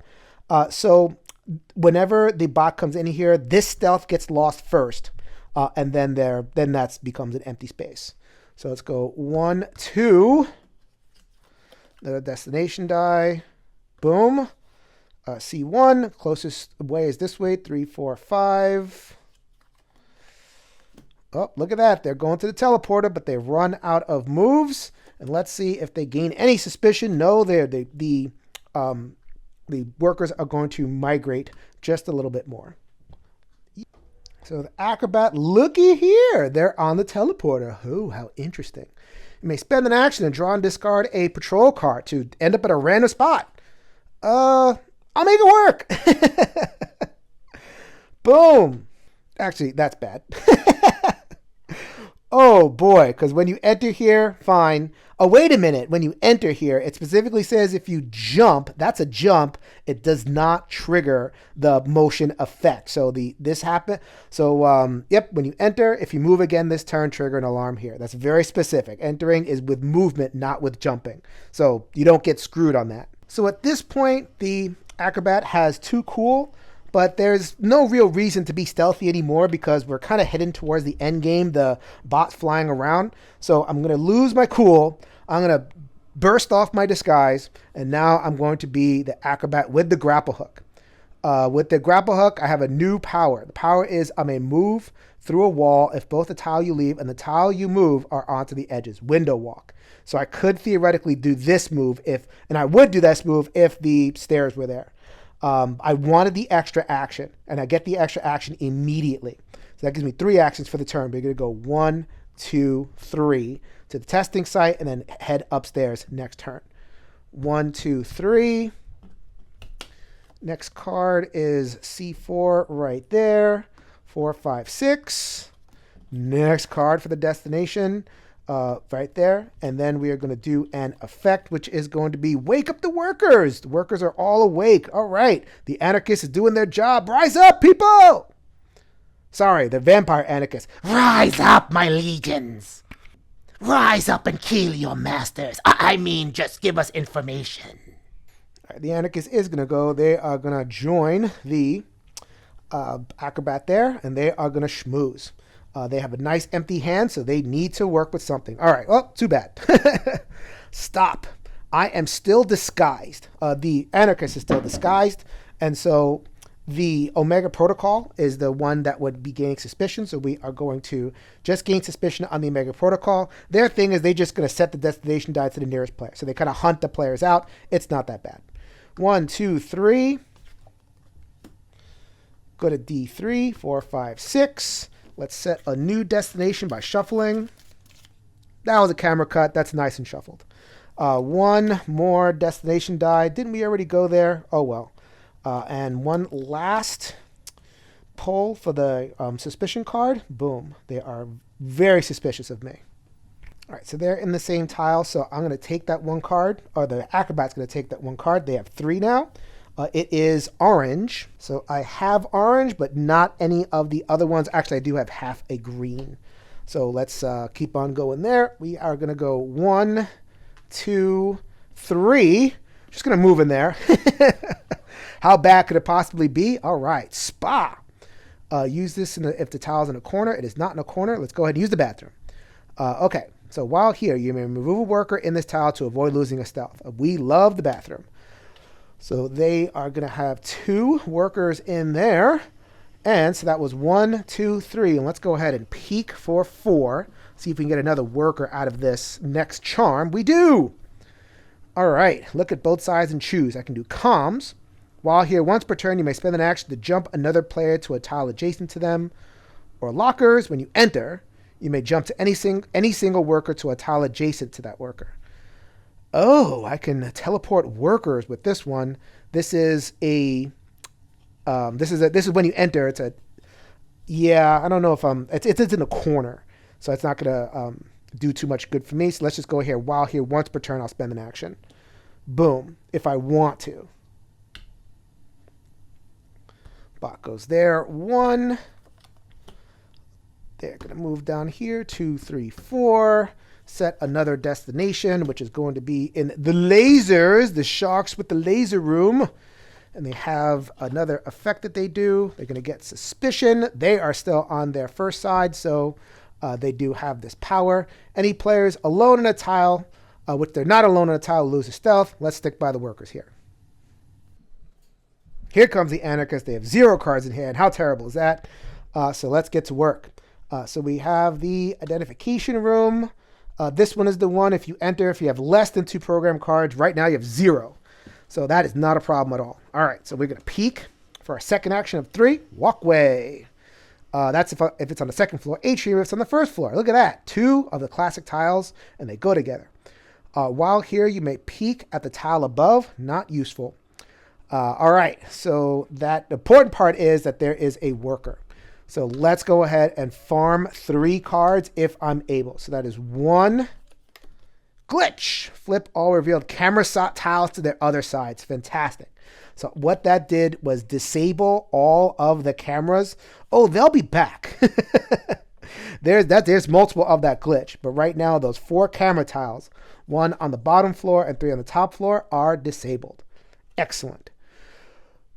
So whenever the bot comes in here, this stealth gets lost first, and then that becomes an empty space. So let's go 1, 2. The destination die. Boom. C1. Closest way is this way. 3, 4, 5. Oh, look at that. They're going to the teleporter, but they run out of moves. And let's see if they gain any suspicion. No, the workers are going to migrate just a little bit more. So the acrobat, looky here. They're on the teleporter. Oh, how interesting. You may spend an action and draw and discard a patrol card to end up at a random spot. I'll make it work. Boom. Actually, that's bad. Oh boy, because when you enter here, fine. Oh, wait a minute. When you enter here, it specifically says if you jump, that's a jump. It does not trigger the motion effect. So this happened. So yep, when you enter, if you move again this turn, trigger an alarm here. That's very specific. Entering is with movement, not with jumping. So you don't get screwed on that. So at this point, the acrobat has 2 cool. But there's no real reason to be stealthy anymore because we're kind of heading towards the end game, the bot's flying around. So I'm going to lose my cool. I'm going to burst off my disguise. And now I'm going to be the acrobat with the grapple hook. With the grapple hook, I have a new power. The power is I may move through a wall if both the tile you leave and the tile you move are onto the edges. Window walk. So I could theoretically do this move and I would do this move if the stairs were there. I wanted the extra action, and I get the extra action immediately. So that gives me 3 actions for the turn. We're going to go 1, 2, 3 to the testing site, and then head upstairs next turn. 1, 2, 3. Next card is C4 right there. 4, 5, 6. Next card for the destination. Right there. And then we are going to do an effect, which is going to be wake up the workers. The workers are all awake. All right. The anarchist is doing their job. Rise up, people. Sorry, the vampire anarchist. Rise up, my legions. Rise up and kill your masters. I mean, just give us information. All right, the anarchist is going to go. They are going to join the acrobat there, and they are going to schmooze. They have a nice empty hand, so they need to work with something. All right. Oh, too bad. Stop. I am still disguised. The anarchist is still disguised. And so the Omega Protocol is the one that would be gaining suspicion. So we are going to just gain suspicion on the Omega Protocol. Their thing is they're just going to set the destination die to the nearest player. So they kind of hunt the players out. It's not that bad. 1, 2, 3. Go to D3, 4, 5, 6. Let's set a new destination by shuffling. That was a camera cut. That's nice and shuffled. 1 more destination die. Didn't we already go there? Oh, well. And one last pull for the suspicion card. Boom. They are very suspicious of me. All right, so they're in the same tile, so I'm going to take that one card, or the acrobat's going to take that one card. They have 3 now. It is orange, so I have orange, but not any of the other ones. Actually, I do have half a green. So let's keep on going there. We are going to go 1, 2, 3. Just going to move in there. How bad could it possibly be? All right, spa. Use this if the tile's in a corner. It is not in a corner. Let's go ahead and use the bathroom. Okay, so while here, you may remove a worker in this tile to avoid losing a stealth. We love the bathroom. So they are going to have 2 workers in there. And so that was 1, 2, 3. And let's go ahead and peek for 4. See if we can get another worker out of this next charm. We do! All right, look at both sides and choose. I can do comms. While here, once per turn, you may spend an action to jump another player to a tile adjacent to them. Or lockers, when you enter, you may jump to any single worker to a tile adjacent to that worker. Oh, I can teleport workers with this one. This is a this is when you enter. It's a I don't know if it's in the corner, so it's not gonna do too much good for me. So let's just go here. While here, once per turn, I'll spend an action. Boom, if I want to. Bot goes there. 1. They're gonna move down here. 2, 3, 4. Set another destination, which is going to be in the lasers, the sharks with the laser room. And they have another effect that they do. They're going to get suspicion. They are still on their first side, so they do have this power. Any players alone in a tile, which they're not alone in a tile, lose a stealth. Let's stick by the workers here. Here comes the anarchist. They have 0 cards in hand. How terrible is that? So let's get to work. So we have the identification room. This one is the one, if you enter, if you have less than 2 program cards, right now you have 0. So that is not a problem at all. All right, so we're going to peek for our second action of 3, walkway. That's if it's on the second floor. Atrium if it's on the first floor. Look at that. 2 of the classic tiles, and they go together. While here, you may peek at the tile above. Not useful. All right, so the important part is that there is a worker. So let's go ahead and farm 3 cards if I'm able. So that is 1 glitch. Flip all revealed camera tiles to their other sides. Fantastic. So what that did was disable all of the cameras. Oh, they'll be back. There's multiple of that glitch. But right now, those 4 camera tiles, 1 on the bottom floor and 3 on the top floor, are disabled. Excellent.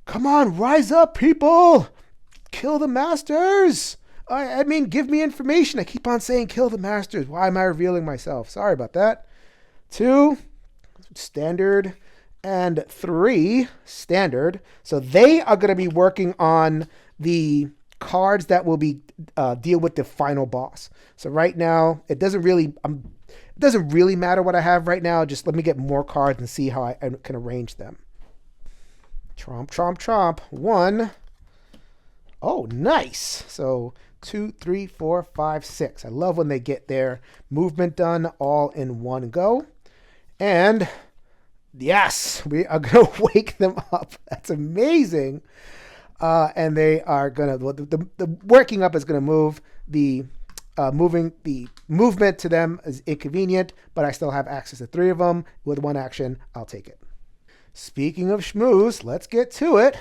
Come on, rise up, people. Kill the masters. I mean, give me information. I keep on saying kill the masters. Why am I revealing myself? Sorry about that. 2, standard, and 3, standard. So they are going to be working on the cards that will be deal with the final boss. So right now, it doesn't really matter what I have right now. Just let me get more cards and see how I can arrange them. Tromp, tromp, tromp. 1. Oh, nice. So 2, 3, 4, 5, 6. I love when they get their movement done all in one go. And yes, we are going to wake them up. That's amazing. And they are going to, the working up is going to move. The movement to them is inconvenient, but I still have access to 3 of them. With 1 action, I'll take it. Speaking of schmooze, let's get to it.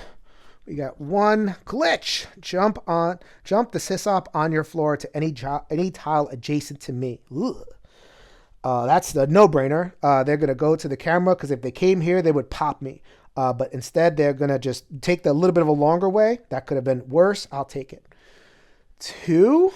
We got 1 glitch. Jump the sysop on your floor to any tile adjacent to me. Ugh. That's the no-brainer. They're going to go to the camera because if they came here, they would pop me. But instead, they're going to just take the little bit of a longer way. That could have been worse. I'll take it. 2,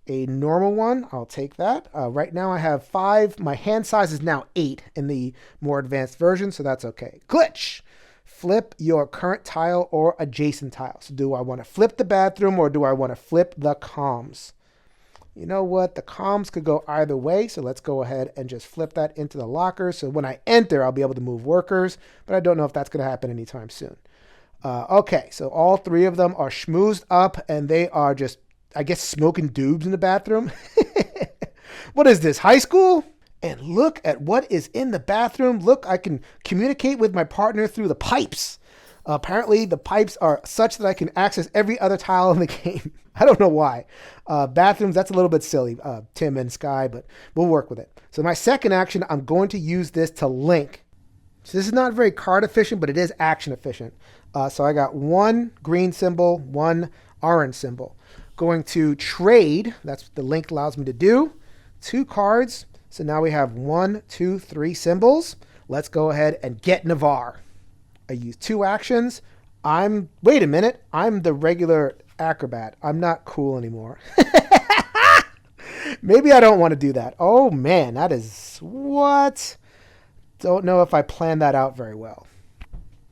a normal one. I'll take that. Right now, I have 5. My hand size is now 8 in the more advanced version, so that's okay. Glitch. Flip your current tile or adjacent tile. So do I want to flip the bathroom or do I want to flip the comms? You know what? The comms could go either way. So let's go ahead and just flip that into the locker. So when I enter, I'll be able to move workers, but I don't know if that's going to happen anytime soon. Okay, so all 3 of them are schmoozed up and they are just, I guess, smoking doobs in the bathroom. What is this, high school? And look at what is in the bathroom. Look, I can communicate with my partner through the pipes. Apparently, the pipes are such that I can access every other tile in the game. I don't know why. Bathrooms, that's a little bit silly, Tim and Sky, but we'll work with it. So my second action, I'm going to use this to link. So this is not very card efficient, but it is action efficient. So I got one green symbol, one orange symbol. Going to trade, that's what the link allows me to do. 2 cards. So now we have 1, 2, 3 symbols. Let's go ahead and get Navarre. I use 2 actions. Wait a minute, I'm the regular acrobat. I'm not cool anymore. Maybe I don't want to do that. Oh man, that is what? Don't know if I planned that out very well.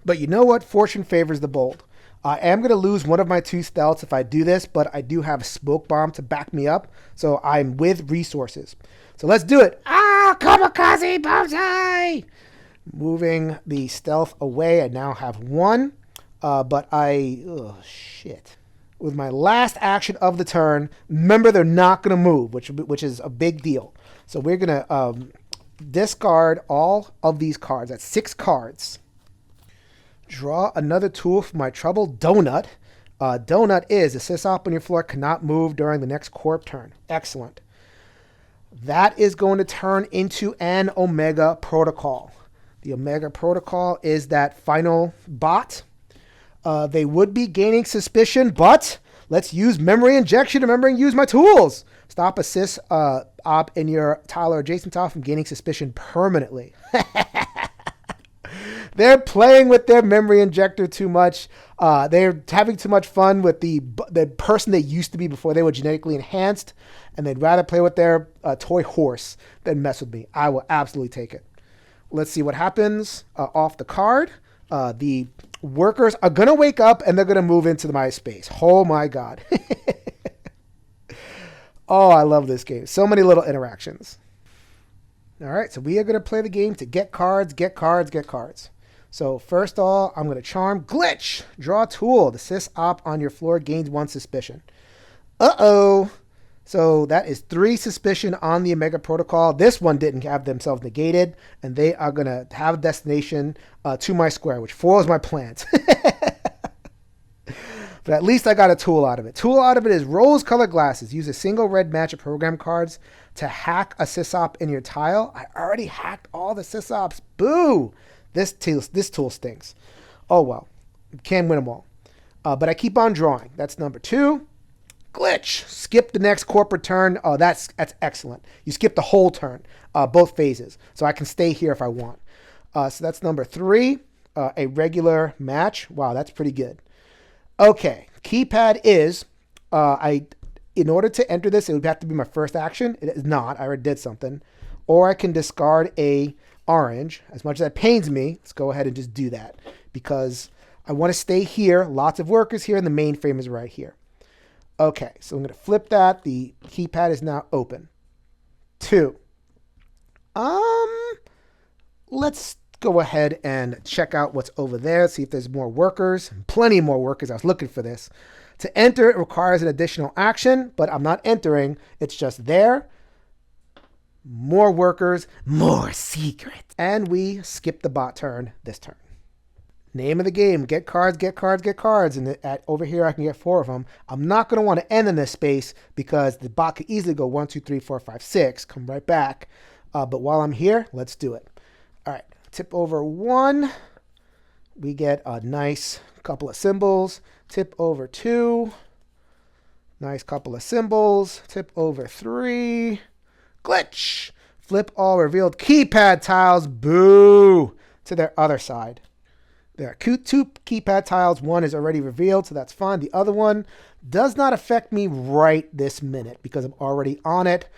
But you know what? Fortune favors the bold. I am going to lose one of my 2 stealths if I do this, but I do have a smoke bomb to back me up, so I'm with resources. So let's do it. Kamikaze bullseye! Moving the stealth away, I now have 1, but shit. With my last action of the turn, remember they're not going to move, which is a big deal. So we're going to discard all of these cards. That's 6 cards. Draw another tool for my trouble, Donut. Donut is a sysop on your floor cannot move during the next corp turn. Excellent. That is going to turn into an Omega Protocol. The Omega Protocol is that final bot. They would be gaining suspicion, but let's use memory injection to remember and use my tools. Stop a sys op in your tile or adjacent tile from gaining suspicion permanently. They're playing with their memory injector too much. They're having too much fun with the person they used to be before they were genetically enhanced, and they'd rather play with their toy horse than mess with me. I will absolutely take it. Let's see what happens off the card. The workers are going to wake up, and they're going to move into my space. Oh, my God. Oh, I love this game. So many little interactions. All right, so we are going to play the game to get cards, get cards, get cards. So first of all, I'm going to charm glitch. Draw a tool. The sys op on your floor gains 1 suspicion. Uh-oh. So that is 3 suspicion on the Omega Protocol. This one didn't have themselves negated, and they are going to have a destination to my square, which foils my plans. But at least I got a tool out of it. Tool out of it is rose-colored glasses. Use a single red match of program cards to hack a sysop in your tile. I already hacked all the sysops. Boo! This tool stinks. Oh well. Can't win them all. But I keep on drawing. That's number 2. Glitch. Skip the next corporate turn. Oh, that's excellent. You skip the whole turn, both phases. So I can stay here if I want. So that's number 3. A regular match. Wow, that's pretty good. Okay. Keypad is, in order to enter this, it would have to be my first action. It is not. I already did something. Or I can discard a orange. As much as that pains me, let's go ahead and just do that. Because I want to stay here. Lots of workers here, and the mainframe is right here. Okay, so I'm going to flip that. The keypad is now open. 2. Let's go ahead and check out what's over there. See if there's more workers. Plenty more workers. I was looking for this. To enter, it requires an additional action, but I'm not entering. It's just there. More workers. More secrets. And we skip the bot turn this turn. Name of the game, get cards, get cards, get cards. And over here, I can get 4 of them. I'm not going to want to end in this space because the bot could easily go 1, 2, 3, 4, 5, 6. Come right back. But while I'm here, let's do it. All right, tip over 1. We get a nice couple of symbols. Tip over 2. Nice couple of symbols. Tip over 3. Glitch. Flip all revealed keypad tiles. Boo. To their other side. There are 2 keypad tiles. 1 is already revealed, so that's fine. The other one does not affect me right this minute because I'm already on it.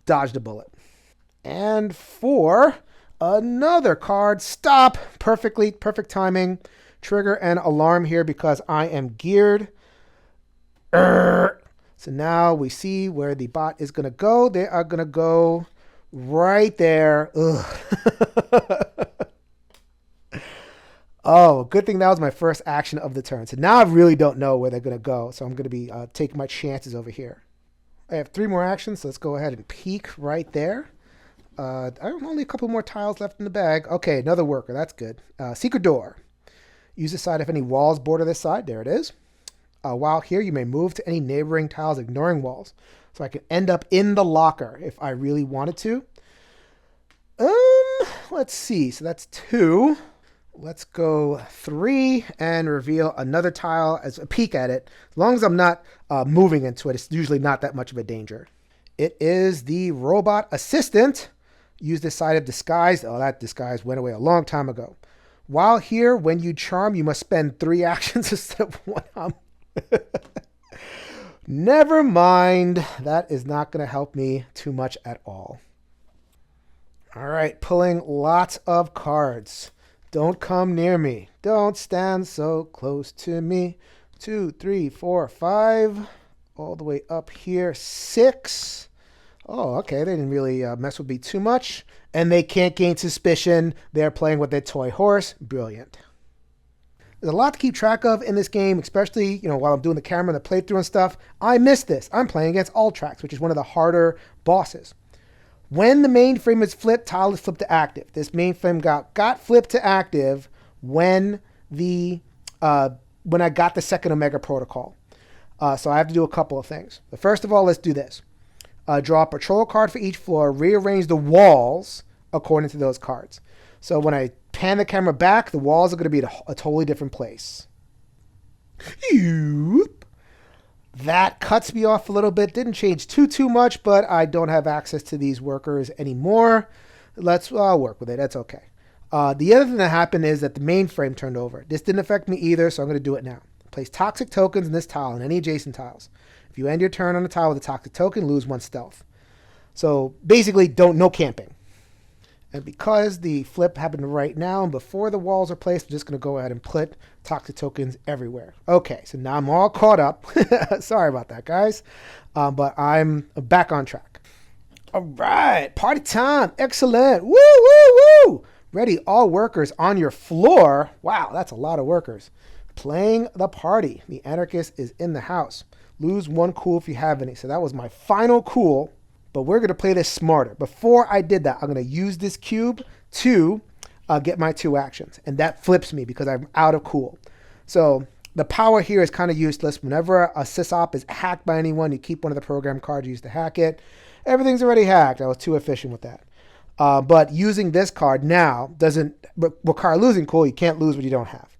Dodged a bullet. And 4, another card. Stop. Perfect timing. Trigger an alarm here because I am geared. So now we see where the bot is going to go. They are going to go right there. Oh, good thing that was my first action of the turn. So now I really don't know where they're going to go. So I'm going to be taking my chances over here. I have 3 more actions, so let's go ahead and peek right there. I have only a couple more tiles left in the bag. Okay, another worker. That's good. Secret door. Use the side if any walls border this side. There it is. While here, you may move to any neighboring tiles, ignoring walls. So I can end up in the locker if I really wanted to. Let's see. So that's 2. Let's go 3 and reveal another tile as a peek at it. As long as I'm not moving into it, it's usually not that much of a danger. It is the robot assistant. Use this side of disguise. Oh, that disguise went away a long time ago. While here, when you charm, you must spend 3 actions instead of 1. Never mind. That is not going to help me too much at all. All right, pulling lots of cards. Don't come near me. Don't stand so close to me. 2, 3, 4, 5. All the way up here. 6. Oh, okay. They didn't really mess with me too much. And they can't gain suspicion. They're playing with their toy horse. Brilliant. There's a lot to keep track of in this game, especially, while I'm doing the camera and the playthrough and stuff. I missed this. I'm playing against Ultrax, which is one of the harder bosses. When the mainframe is flipped, tile is flipped to active. This mainframe got flipped to active when I got the second Omega Protocol. So I have to do a couple of things. But first of all, let's do this. Draw a patrol card for each floor. Rearrange the walls according to those cards. So when I pan the camera back, the walls are going to be at a totally different place. That cuts me off a little bit. Didn't change too much, but I don't have access to these workers anymore. I'll work with it. That's okay. The other thing that happened is that the mainframe turned over. This didn't affect me either, so I'm going to do it now. Place toxic tokens in this tile and any adjacent tiles. If you end your turn on a tile with a toxic token, lose 1 stealth. So basically, no camping. And because the flip happened right now and before the walls are placed, I'm just going to go ahead and put toxic tokens everywhere. Okay, so now I'm all caught up. Sorry about that, guys. But I'm back on track. All right, party time. Excellent. Woo, woo, woo. Ready, all workers on your floor. Wow, that's a lot of workers. Playing the party. The anarchist is in the house. Lose 1 cool if you have any. So that was my final cool. But we're going to play this smarter. Before I did that, I'm going to use this cube to get my 2 actions. And that flips me because I'm out of cool. So the power here is kind of useless. Whenever a sysop is hacked by anyone, you keep one of the program cards used to hack it. Everything's already hacked. I was too efficient with that. But using this card now doesn't require losing cool. You can't lose what you don't have.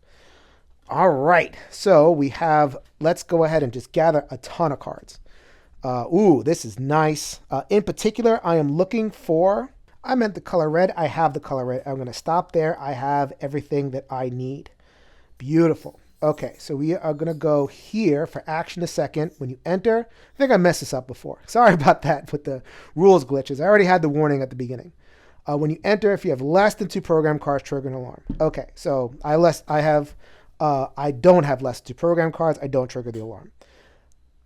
All right. So we have, let's go ahead and just gather a ton of cards. This is nice. In particular, I am looking for, I meant the color red. I have the color red. I'm going to stop there. I have everything that I need. Beautiful. Okay, so we are going to go here for action a second. When you enter, I think I messed this up before. Sorry about that with the rules glitches. I already had the warning at the beginning. When you enter, if you have less than 2 program cards, trigger an alarm. Okay, so I don't have less than 2 program cards. I don't trigger the alarm.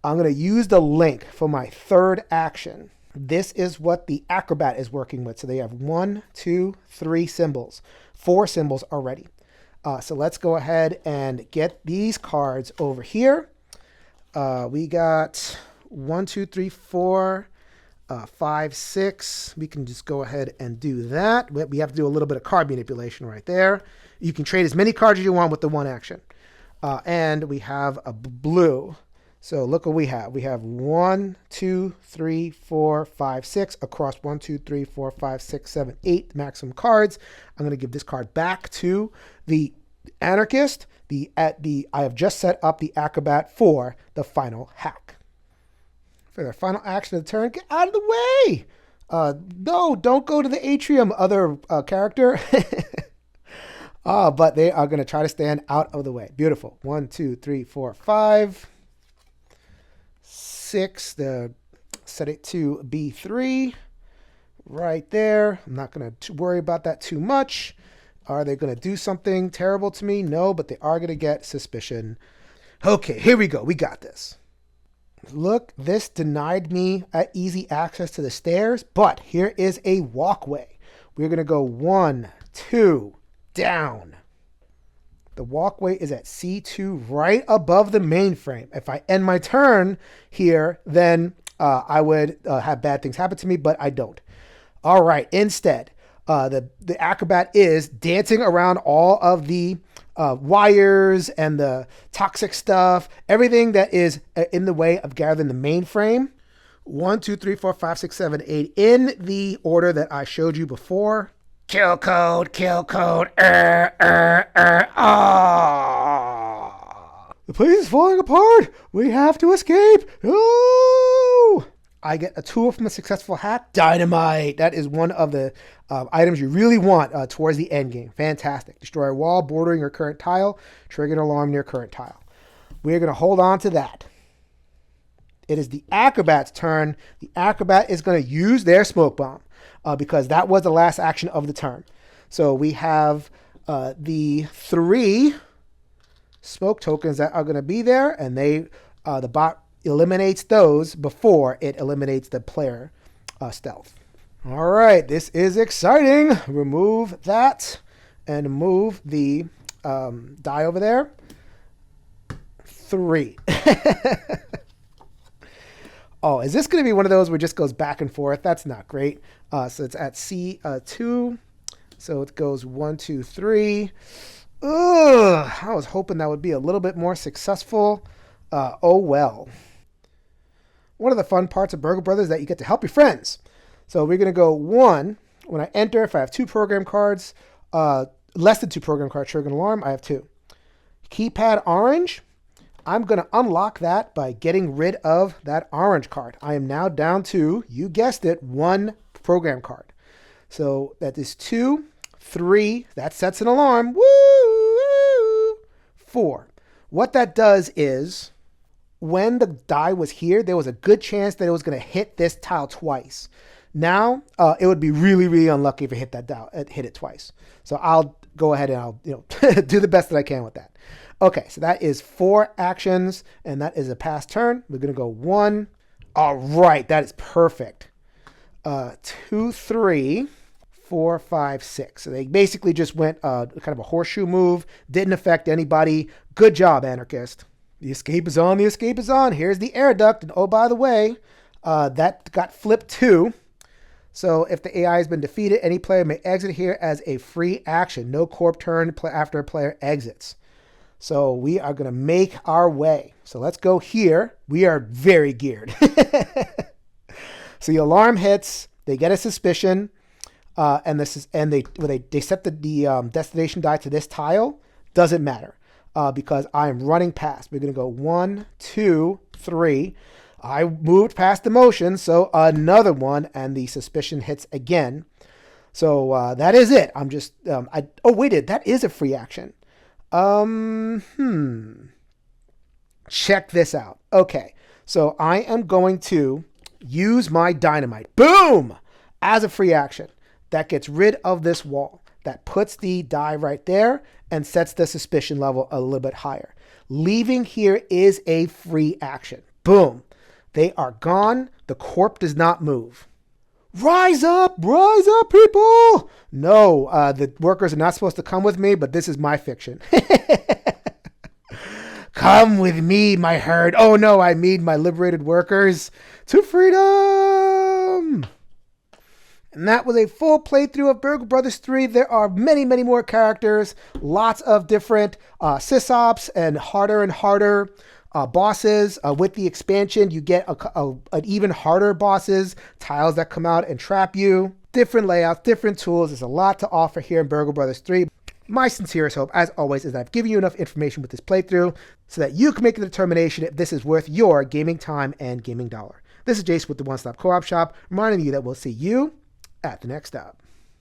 I'm going to use the link for my 3rd action. This is what the acrobat is working with. So they have 1, 2, 3 symbols, 4 symbols already. So let's go ahead and get these cards over here. We got 1, 2, 3, 4, 5, 6. We can just go ahead and do that. We have to do a little bit of card manipulation right there. You can trade as many cards as you want with the 1 action. And we have a blue. So look what we have. We have 1, 2, 3, 4, 5, 6 across 1, 2, 3, 4, 5, 6, 7, 8 maximum cards. I'm going to give this card back to the anarchist. I have just set up the acrobat for the final hack. For their final action of the turn, get out of the way. No, don't go to the atrium, other character. But they are going to try to stand out of the way. Beautiful. 1, 2, 3, 4, 5. 6, set it to B3 right there. I'm not going to worry about that too much. Are they going to do something terrible to me? No, but they are going to get suspicion. Okay, here we go. We got this. Look, this denied me easy access to the stairs, but here is a walkway. We're going to go 1, 2, down. The walkway is at C2 right above the mainframe. If I end my turn here, then I would have bad things happen to me, but I don't. All right, instead, the acrobat is dancing around all of the wires and the toxic stuff, everything that is in the way of gathering the mainframe. 1, 2, 3, 4, 5, 6, 7, 8 in the order that I showed you before. Kill code, oh. The place is falling apart. We have to escape. Oh! I get a tool from a successful hack. Dynamite. That is one of the items you really want towards the end game. Fantastic. Destroy a wall bordering your current tile. Trigger an alarm near current tile. We're going to hold on to that. It is the acrobat's turn. The acrobat is going to use their smoke bomb because that was the last action of the turn. So we have the 3 smoke tokens that are going to be there, and the bot eliminates those before it eliminates the player stealth. All right, this is exciting. Remove that and move the die over there. 3. Oh, is this going to be one of those where it just goes back and forth? That's not great. So it's at C2. So it goes 1, 2, 3. Ugh, I was hoping that would be a little bit more successful. Oh well. One of the fun parts of Burgle Brothers is that you get to help your friends. So we're going to go 1. When I enter, if I have 2 program cards, less than 2 program cards, trigger an alarm, I have 2. Keypad orange. I'm going to unlock that by getting rid of that orange card. I am now down to, you guessed it, 1 program card. So that is 2, 3. That sets an alarm. Woo! 4. What that does is, when the die was here, there was a good chance that it was going to hit this tile twice. Now, it would be really, really unlucky if it hit it twice. So I'll go ahead and I'll do the best that I can with that. Okay, so that is 4 actions, and that is a pass turn. We're going to go 1. All right, that is perfect. 2, 3, 4, 5, 6. So they basically just went kind of a horseshoe move. Didn't affect anybody. Good job, Anarchist. The escape is on. The escape is on. Here's the air duct. And oh, by the way, that got flipped too. So if the AI has been defeated, any player may exit here as a free action. No corp turn after a player exits. So we are going to make our way. So let's go here. We are very geared. So the alarm hits. They get a suspicion. And they set the destination die to this tile. Doesn't matter because I am running past. We're going to go 1, 2, 3. I moved past the motion, so another one, and the suspicion hits again. So that is it. I'm just that is a free action. Check this out. Okay, so I am going to use my dynamite. Boom! As a free action. That gets rid of this wall. That puts the die right there and sets the suspicion level a little bit higher. Leaving here is a free action. Boom. They are gone. The corp does not move. Rise up, people. No, the workers are not supposed to come with me, but this is my fiction. Come with me, my herd. Oh no, I mean my liberated workers to freedom. And that was a full playthrough of Burgle Brothers 3. There are many, many more characters, lots of different sysops and harder bosses. With the expansion, you get an even harder bosses, tiles that come out and trap you, different layouts, different tools. There's a lot to offer here in Burgle Brothers 3. My sincerest hope, as always, is that I've given you enough information with this playthrough so that you can make a determination if this is worth your gaming time and gaming dollar. This is Jason with the One Stop Co-op Shop, reminding you that we'll see you at the next stop.